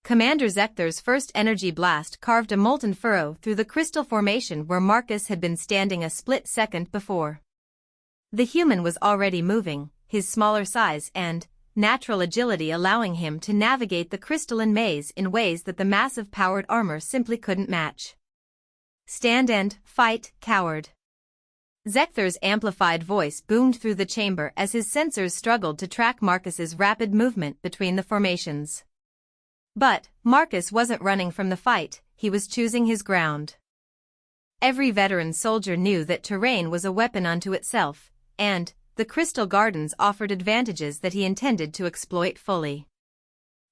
Commander Zekthar's first energy blast carved a molten furrow through the crystal formation where Marcus had been standing a split second before. The human was already moving, his smaller size and natural agility allowing him to navigate the crystalline maze in ways that the massive powered armor simply couldn't match. "Stand and fight, coward." Zecthor's amplified voice boomed through the chamber as his sensors struggled to track Marcus's rapid movement between the formations. But Marcus wasn't running from the fight, he was choosing his ground. Every veteran soldier knew that terrain was a weapon unto itself, and the Crystal Gardens offered advantages that he intended to exploit fully.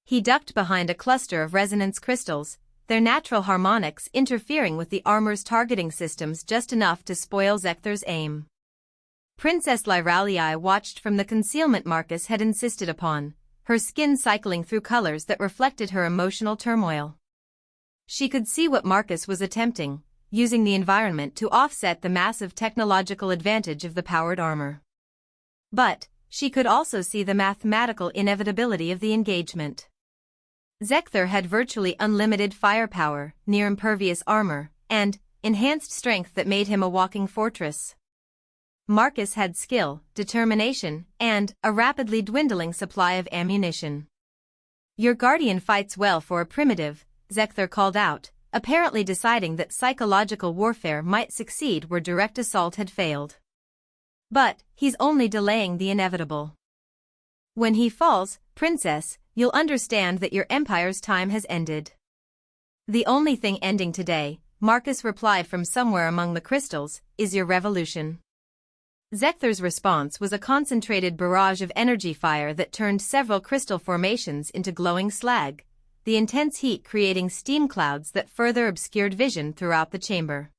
He ducked behind a cluster of resonance crystals, their natural harmonics interfering with the armor's targeting systems just enough to spoil Zecthor's aim. Princess Lyralii watched from the concealment Marcus had insisted upon, her skin cycling through colors that reflected her emotional turmoil. She could see what Marcus was attempting, using the environment to offset the massive technological advantage of the powered armor. But she could also see the mathematical inevitability of the engagement. Zecthor had virtually unlimited firepower, near-impervious armor, and enhanced strength that made him a walking fortress. Marcus had skill, determination, and a rapidly dwindling supply of ammunition. "Your guardian fights well for a primitive," Zecthor called out, apparently deciding that psychological warfare might succeed where direct assault had failed. "But he's only delaying the inevitable. When he falls, Princess, you'll understand that your empire's time has ended." "The only thing ending today," Marcus replied from somewhere among the crystals, "is your revolution." Zecthor's response was a concentrated barrage of energy fire that turned several crystal formations into glowing slag, the intense heat creating steam clouds that further obscured vision throughout the chamber.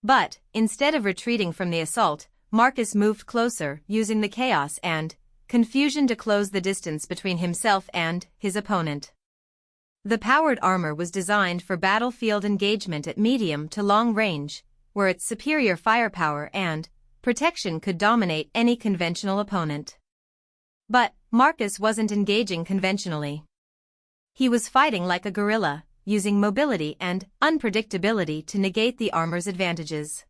But, instead of retreating from the assault, Marcus moved closer, using the chaos and confusion to close the distance between himself and his opponent. The powered armor was designed for battlefield engagement at medium to long range, where its superior firepower and protection could dominate any conventional opponent. But Marcus wasn't engaging conventionally. He was fighting like a guerrilla, using mobility and unpredictability to negate the armor's advantages.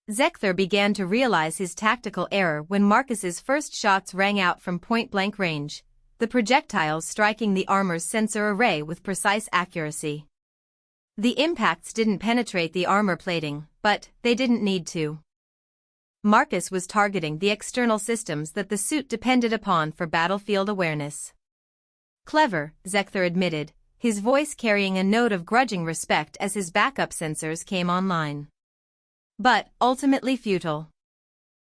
Zecthor began to realize his tactical error when Marcus's first shots rang out from point-blank range, the projectiles striking the armor's sensor array with precise accuracy. The impacts didn't penetrate the armor plating, but they didn't need to. Marcus was targeting the external systems that the suit depended upon for battlefield awareness. "Clever," Zecthor admitted, his voice carrying a note of grudging respect as his backup sensors came online. "But ultimately futile."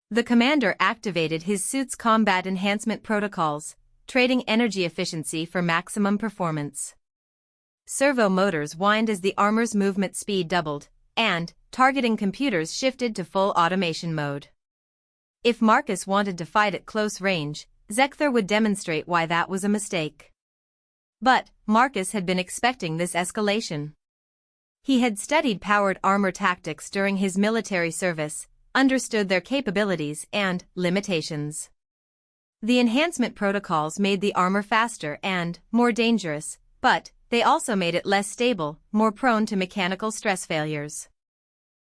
The commander activated his suit's combat enhancement protocols, trading energy efficiency for maximum performance. Servo motors whined as the armor's movement speed doubled, and targeting computers shifted to full automation mode. If Marcus wanted to fight at close range, Zecthor would demonstrate why that was a mistake. But Marcus had been expecting this escalation. He had studied powered armor tactics during his military service, understood their capabilities and limitations. The enhancement protocols made the armor faster and more dangerous, but they also made it less stable, more prone to mechanical stress failures.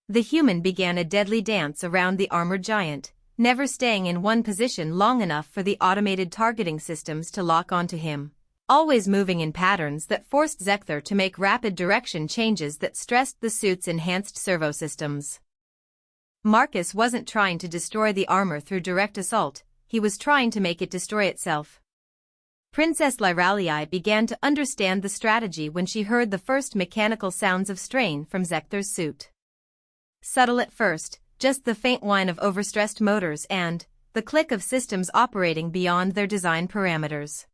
The human began a deadly dance around the armored giant, never staying in one position long enough for the automated targeting systems to lock onto him, always moving in patterns that forced Zecthor to make rapid direction changes that stressed the suit's enhanced servo systems. Marcus wasn't trying to destroy the armor through direct assault, he was trying to make it destroy itself. Princess Lyralii began to understand the strategy when she heard the first mechanical sounds of strain from Zecthor's suit. Subtle at first, just the faint whine of overstressed motors and the click of systems operating beyond their design parameters.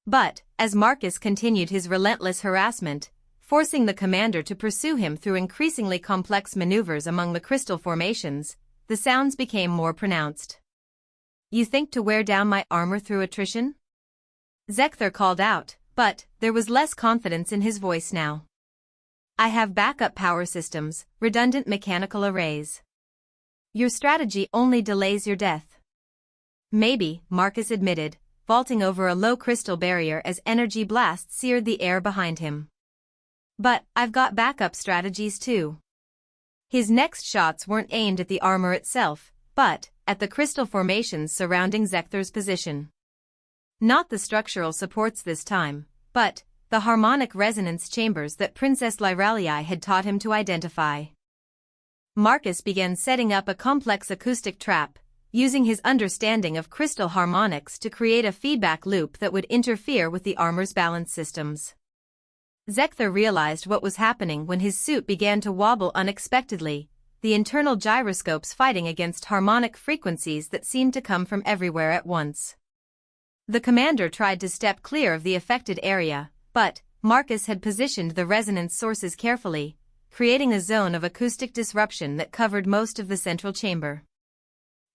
But, as Marcus continued his relentless harassment, forcing the commander to pursue him through increasingly complex maneuvers among the crystal formations, the sounds became more pronounced. "You think to wear down my armor through attrition?" Zecthor called out, but there was less confidence in his voice now. "I have backup power systems, redundant mechanical arrays. Your strategy only delays your death." "Maybe," Marcus admitted, vaulting over a low crystal barrier as energy blasts seared the air behind him. "But I've got backup strategies too." His next shots weren't aimed at the armor itself, but at the crystal formations surrounding Zecthor's position. Not the structural supports this time, but the harmonic resonance chambers that Princess Lyralii had taught him to identify. Marcus began setting up a complex acoustic trap, using his understanding of crystal harmonics to create a feedback loop that would interfere with the armor's balance systems. Zecthar realized what was happening when his suit began to wobble unexpectedly, the internal gyroscopes fighting against harmonic frequencies that seemed to come from everywhere at once. The commander tried to step clear of the affected area, but Marcus had positioned the resonance sources carefully, creating a zone of acoustic disruption that covered most of the central chamber.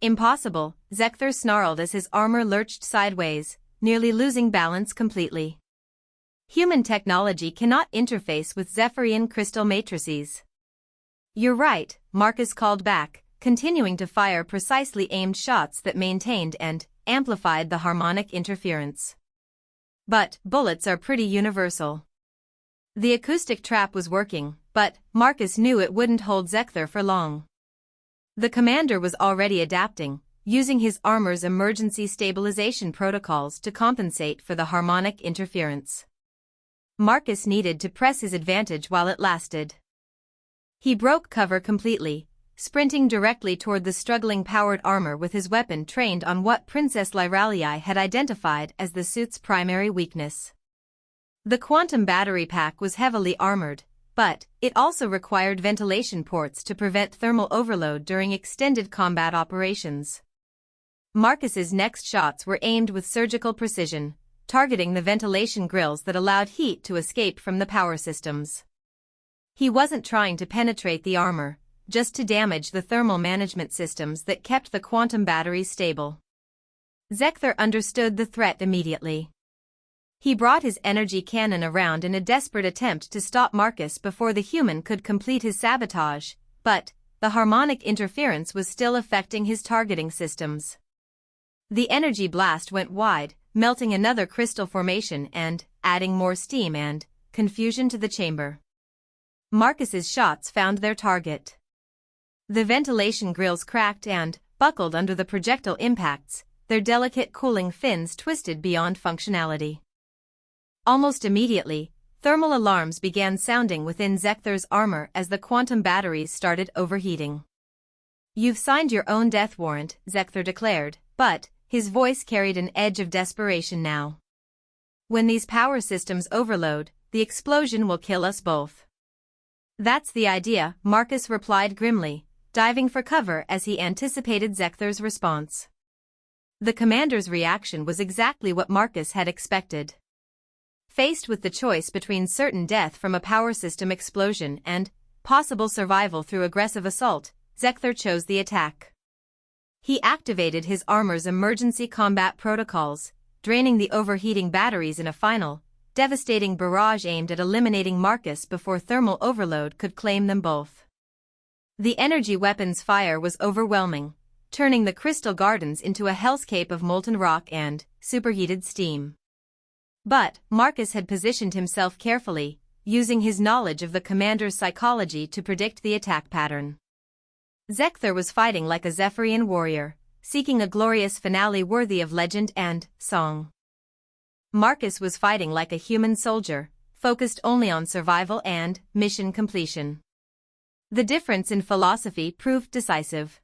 Impossible, Zecthar snarled as his armor lurched sideways, nearly losing balance completely. Human technology cannot interface with Zephyrian crystal matrices. You're right, Marcus called back, continuing to fire precisely aimed shots that maintained and amplified the harmonic interference. But bullets are pretty universal. The acoustic trap was working, but Marcus knew it wouldn't hold Zecthar for long. The commander was already adapting, using his armor's emergency stabilization protocols to compensate for the harmonic interference. Marcus needed to press his advantage while it lasted. He broke cover completely, sprinting directly toward the struggling powered armor with his weapon trained on what Princess Lyralii had identified as the suit's primary weakness. The quantum battery pack was heavily armored, but it also required ventilation ports to prevent thermal overload during extended combat operations. Marcus's next shots were aimed with surgical precision, targeting the ventilation grills that allowed heat to escape from the power systems. He wasn't trying to penetrate the armor, just to damage the thermal management systems that kept the quantum batteries stable. Zecthar understood the threat immediately. He brought his energy cannon around in a desperate attempt to stop Marcus before the human could complete his sabotage, but the harmonic interference was still affecting his targeting systems. The energy blast went wide, melting another crystal formation and adding more steam and confusion to the chamber. Marcus's shots found their target. The ventilation grills cracked and buckled under the projectile impacts, their delicate cooling fins twisted beyond functionality. Almost immediately, thermal alarms began sounding within Zecthar's armor as the quantum batteries started overheating. "You've signed your own death warrant," Zecthar declared, but his voice carried an edge of desperation now. "When these power systems overload, the explosion will kill us both." "That's the idea," Marcus replied grimly, diving for cover as he anticipated Zecthar's response. The commander's reaction was exactly what Marcus had expected. Faced with the choice between certain death from a power system explosion and possible survival through aggressive assault, Zecthar chose the attack. He activated his armor's emergency combat protocols, draining the overheating batteries in a final, devastating barrage aimed at eliminating Marcus before thermal overload could claim them both. The energy weapon's fire was overwhelming, turning the crystal gardens into a hellscape of molten rock and superheated steam. But Marcus had positioned himself carefully, using his knowledge of the commander's psychology to predict the attack pattern. Zecthar was fighting like a Zephyrian warrior, seeking a glorious finale worthy of legend and song. Marcus was fighting like a human soldier, focused only on survival and mission completion. The difference in philosophy proved decisive.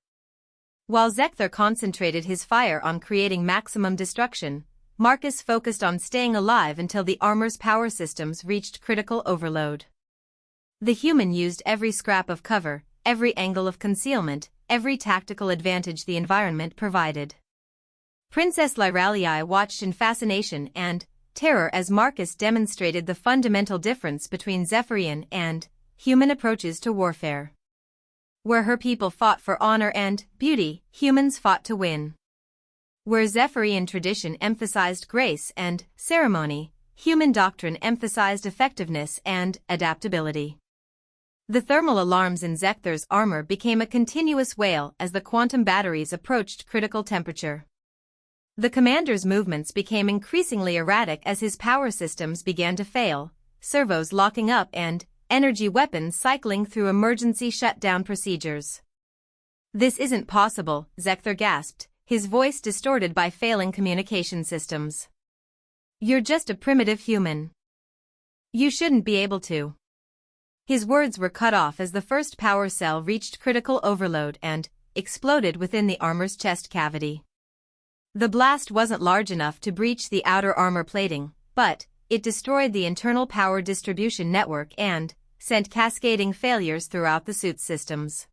While Zecthar concentrated his fire on creating maximum destruction, Marcus focused on staying alive until the armor's power systems reached critical overload. The human used every scrap of cover, every angle of concealment, every tactical advantage the environment provided. Princess Lyralii watched in fascination and terror as Marcus demonstrated the fundamental difference between Zephyrian and human approaches to warfare. Where her people fought for honor and beauty, humans fought to win. Where Zephyrian tradition emphasized grace and ceremony, human doctrine emphasized effectiveness and adaptability. The thermal alarms in Zecthar's armor became a continuous wail as the quantum batteries approached critical temperature. The commander's movements became increasingly erratic as his power systems began to fail, servos locking up and energy weapons cycling through emergency shutdown procedures. "This isn't possible," Zecthar gasped, his voice distorted by failing communication systems. You're just a primitive human. You shouldn't be able to. His words were cut off as the first power cell reached critical overload and exploded within the armor's chest cavity. The blast wasn't large enough to breach the outer armor plating, but it destroyed the internal power distribution network and sent cascading failures throughout the suit's systems.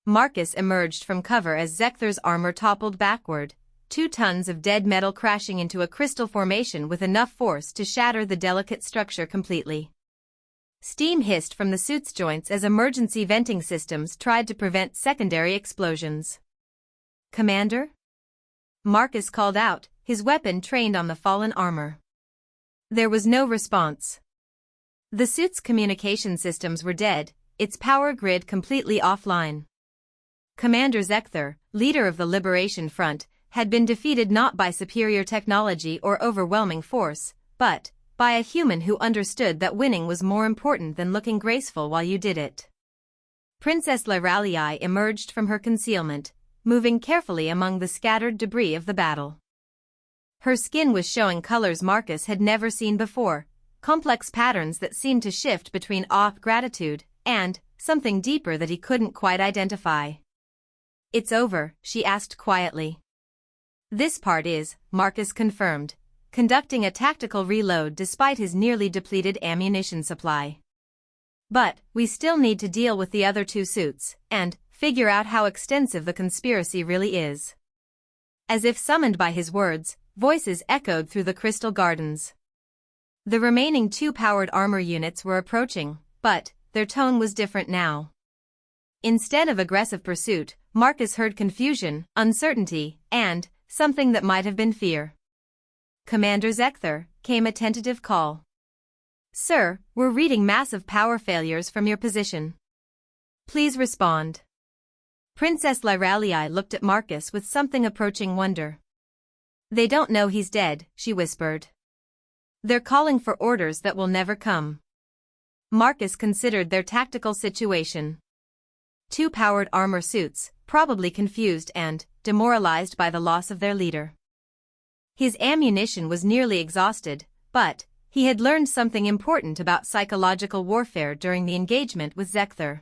Marcus emerged from cover as Zekthar's armor toppled backward, 2 tons of dead metal crashing into a crystal formation with enough force to shatter the delicate structure completely. Steam hissed from the suit's joints as emergency venting systems tried to prevent secondary explosions. "Commander?" Marcus called out, his weapon trained on the fallen armor. There was no response. The suit's communication systems were dead, its power grid completely offline. Commander Zekthar, leader of the Liberation Front, had been defeated not by superior technology or overwhelming force, but by a human who understood that winning was more important than looking graceful while you did it. Princess Lyralii emerged from her concealment, moving carefully among the scattered debris of the battle. Her skin was showing colors Marcus had never seen before, complex patterns that seemed to shift between awe, gratitude, and something deeper that he couldn't quite identify. "It's over," she asked quietly. "This part is," Marcus confirmed, conducting a tactical reload despite his nearly depleted ammunition supply. "But we still need to deal with the other 2 suits, and figure out how extensive the conspiracy really is." As if summoned by his words, voices echoed through the crystal gardens. The remaining 2 powered armor units were approaching, but their tone was different now. Instead of aggressive pursuit, Marcus heard confusion, uncertainty, and something that might have been fear. "Commander Zekthar," came a tentative call. "Sir, we're reading massive power failures from your position. Please respond." Princess Lyralii looked at Marcus with something approaching wonder. "They don't know he's dead," she whispered. "They're calling for orders that will never come." Marcus considered their tactical situation. 2 powered armor suits, probably confused and demoralized by the loss of their leader. His ammunition was nearly exhausted, but he had learned something important about psychological warfare during the engagement with Zekthar.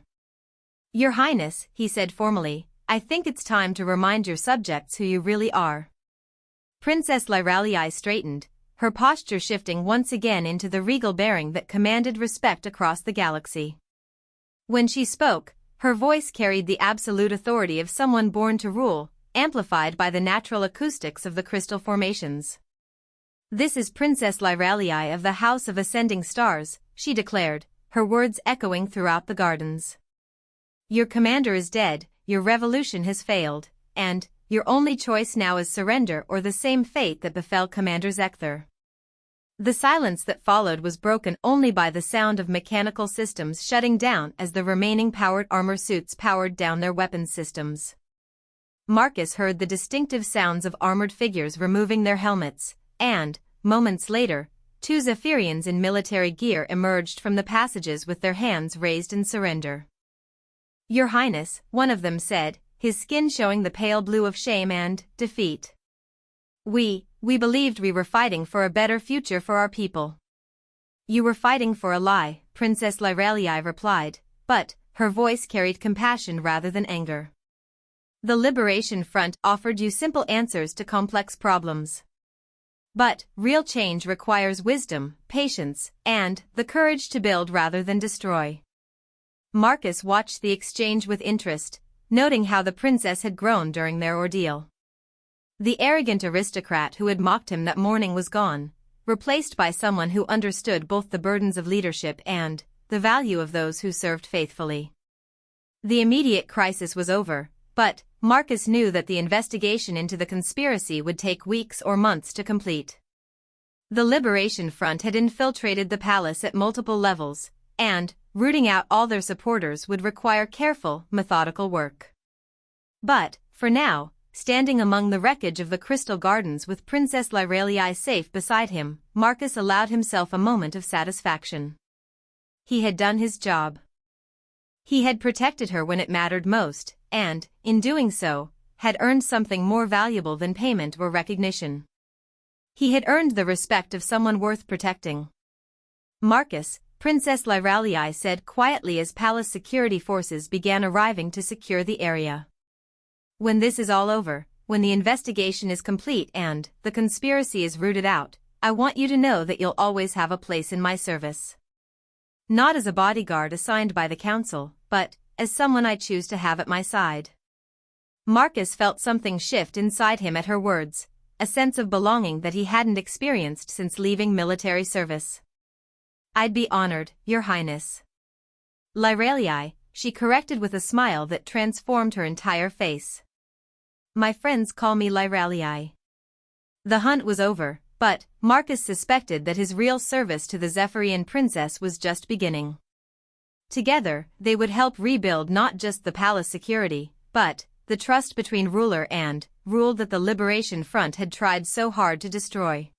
"Your Highness," he said formally, "I think it's time to remind your subjects who you really are." Princess Lyralii straightened, her posture shifting once again into the regal bearing that commanded respect across the galaxy. When she spoke, her voice carried the absolute authority of someone born to rule, amplified by the natural acoustics of the crystal formations. "This is Princess Lyralii of the House of Ascending Stars," she declared, her words echoing throughout the gardens. "Your commander is dead, your revolution has failed, and your only choice now is surrender or the same fate that befell Commander Zekthar." The silence that followed was broken only by the sound of mechanical systems shutting down as the remaining powered armor suits powered down their weapons systems. Marcus heard the distinctive sounds of armored figures removing their helmets, and, moments later, 2 Zephyrians in military gear emerged from the passages with their hands raised in surrender. "Your Highness," one of them said, his skin showing the pale blue of shame and defeat. We believed we were fighting for a better future for our people." "You were fighting for a lie," Princess Lyralii replied, but her voice carried compassion rather than anger. "The Liberation Front offered you simple answers to complex problems. But real change requires wisdom, patience, and the courage to build rather than destroy." Marcus watched the exchange with interest, noting how the princess had grown during their ordeal. The arrogant aristocrat who had mocked him that morning was gone, replaced by someone who understood both the burdens of leadership and the value of those who served faithfully. The immediate crisis was over, but Marcus knew that the investigation into the conspiracy would take weeks or months to complete. The Liberation Front had infiltrated the palace at multiple levels, and rooting out all their supporters would require careful, methodical work. But, for now, standing among the wreckage of the Crystal Gardens with Princess Lyralii safe beside him, Marcus allowed himself a moment of satisfaction. He had done his job. He had protected her when it mattered most, and, in doing so, had earned something more valuable than payment or recognition. He had earned the respect of someone worth protecting. Marcus, Princess Lyralii said quietly as palace security forces began arriving to secure the area. When this is all over, when the investigation is complete and the conspiracy is rooted out, I want you to know that you'll always have a place in my service. Not as a bodyguard assigned by the council, but as someone I choose to have at my side. Marcus felt something shift inside him at her words, a sense of belonging that he hadn't experienced since leaving military service. I'd be honored, Your Highness. Lyralii, she corrected with a smile that transformed her entire face. My friends call me Lyralii. The hunt was over, but Marcus suspected that his real service to the Zephyrian princess was just beginning. Together, they would help rebuild not just the palace security, but the trust between ruler and ruled that the Liberation Front had tried so hard to destroy.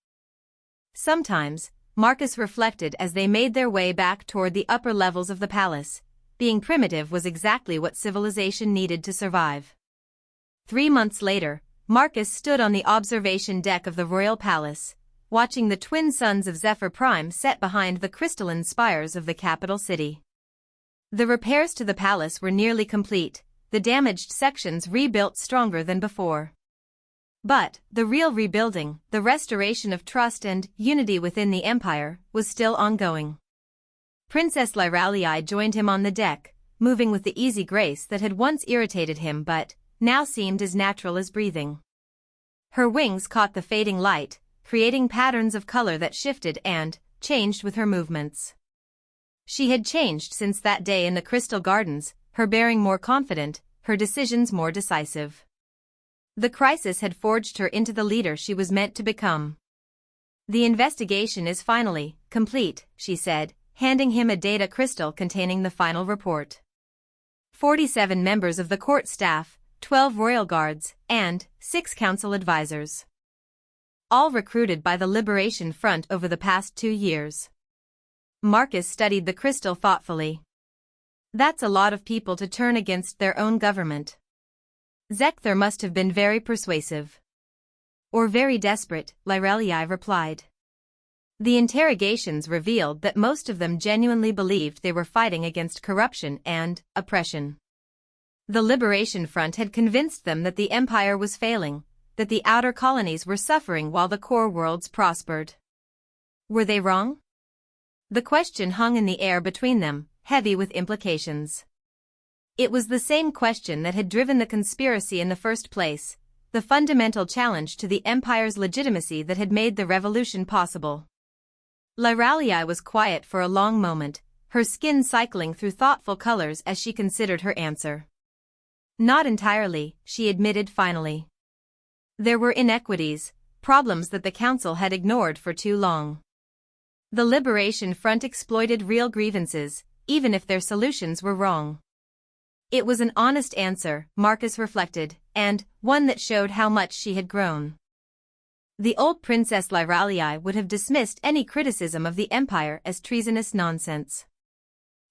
Sometimes, Marcus reflected as they made their way back toward the upper levels of the palace, being primitive was exactly what civilization needed to survive. 3 months later, Marcus stood on the observation deck of the royal palace, watching the twin suns of Zephyr Prime set behind the crystalline spires of the capital city. The repairs to the palace were nearly complete, the damaged sections rebuilt stronger than before. But the real rebuilding, the restoration of trust and unity within the empire, was still ongoing. Princess Lyralii joined him on the deck, moving with the easy grace that had once irritated him but now seemed as natural as breathing. Her wings caught the fading light, creating patterns of color that shifted and changed with her movements. She had changed since that day in the Crystal Gardens, her bearing more confident, her decisions more decisive. The crisis had forged her into the leader she was meant to become. The investigation is finally complete, she said, handing him a data crystal containing the final report. 47 members of the court staff, 12 royal guards, and 6 council advisors. All recruited by the Liberation Front over the past 2 years. Marcus studied the crystal thoughtfully. That's a lot of people to turn against their own government. Zekthar must have been very persuasive. Or very desperate, Lyralii replied. The interrogations revealed that most of them genuinely believed they were fighting against corruption and oppression. The Liberation Front had convinced them that the empire was failing, that the outer colonies were suffering while the core worlds prospered. Were they wrong? The question hung in the air between them, heavy with implications. It was the same question that had driven the conspiracy in the first place, the fundamental challenge to the empire's legitimacy that had made the revolution possible. Lyralii was quiet for a long moment, her skin cycling through thoughtful colors as she considered her answer. Not entirely, she admitted finally. There were inequities, problems that the council had ignored for too long. The Liberation Front exploited real grievances, even if their solutions were wrong. It was an honest answer, Marcus reflected, and one that showed how much she had grown. The old Princess Lyralii would have dismissed any criticism of the empire as treasonous nonsense.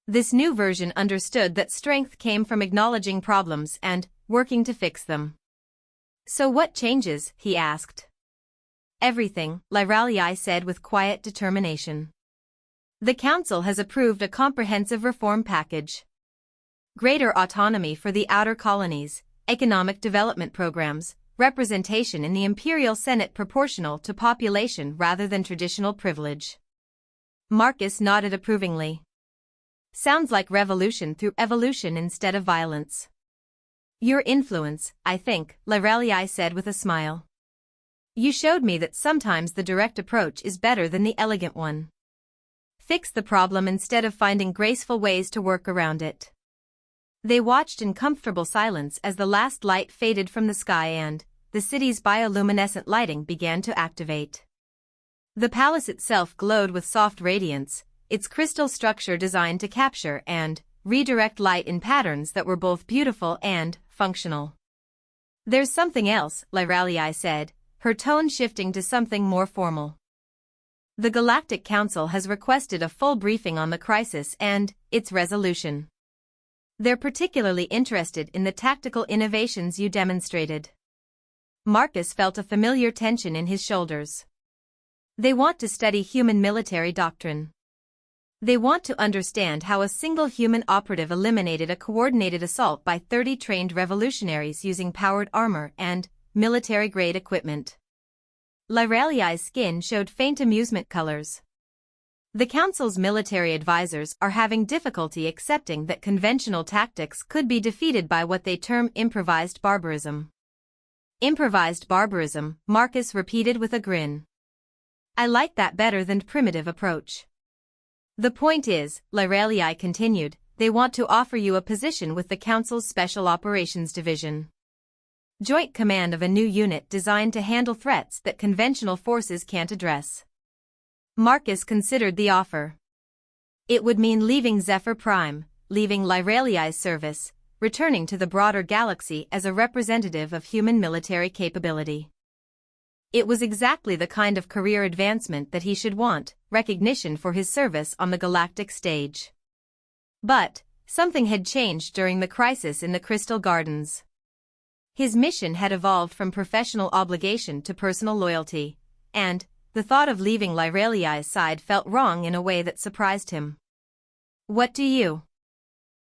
This new version understood that strength came from acknowledging problems and working to fix them. So what changes? He asked. Everything, Lyralii said with quiet determination. The council has approved a comprehensive reform package. Greater autonomy for the outer colonies, economic development programs, representation in the Imperial Senate proportional to population rather than traditional privilege. Marcus nodded approvingly. Sounds like revolution through evolution instead of violence. Your influence, I think, Lyralii said with a smile. You showed me that sometimes the direct approach is better than the elegant one. Fix the problem instead of finding graceful ways to work around it. They watched in comfortable silence as the last light faded from the sky and the city's bioluminescent lighting began to activate. The palace itself glowed with soft radiance, its crystal structure designed to capture and redirect light in patterns that were both beautiful and functional. There's something else, Lyralii said, her tone shifting to something more formal. The Galactic Council has requested a full briefing on the crisis and its resolution. They're particularly interested in the tactical innovations you demonstrated. Marcus felt a familiar tension in his shoulders. They want to study human military doctrine. They want to understand how a single human operative eliminated a coordinated assault by 30 trained revolutionaries using powered armor and military-grade equipment. Lyraliai's skin showed faint amusement colors. The Council's military advisors are having difficulty accepting that conventional tactics could be defeated by what they term improvised barbarism. Improvised barbarism, Marcus repeated with a grin. I like that better than primitive approach. The point is, Lyraliai continued, they want to offer you a position with the Council's Special Operations Division. Joint command of a new unit designed to handle threats that conventional forces can't address. Marcus considered the offer. It would mean leaving Zephyr Prime, leaving Lyraliai's service, returning to the broader galaxy as a representative of human military capability. It was exactly the kind of career advancement that he should want, recognition for his service on the galactic stage. But, something had changed during the crisis in the Crystal Gardens. His mission had evolved from professional obligation to personal loyalty, and the thought of leaving Lyraliai's side felt wrong in a way that surprised him. What do you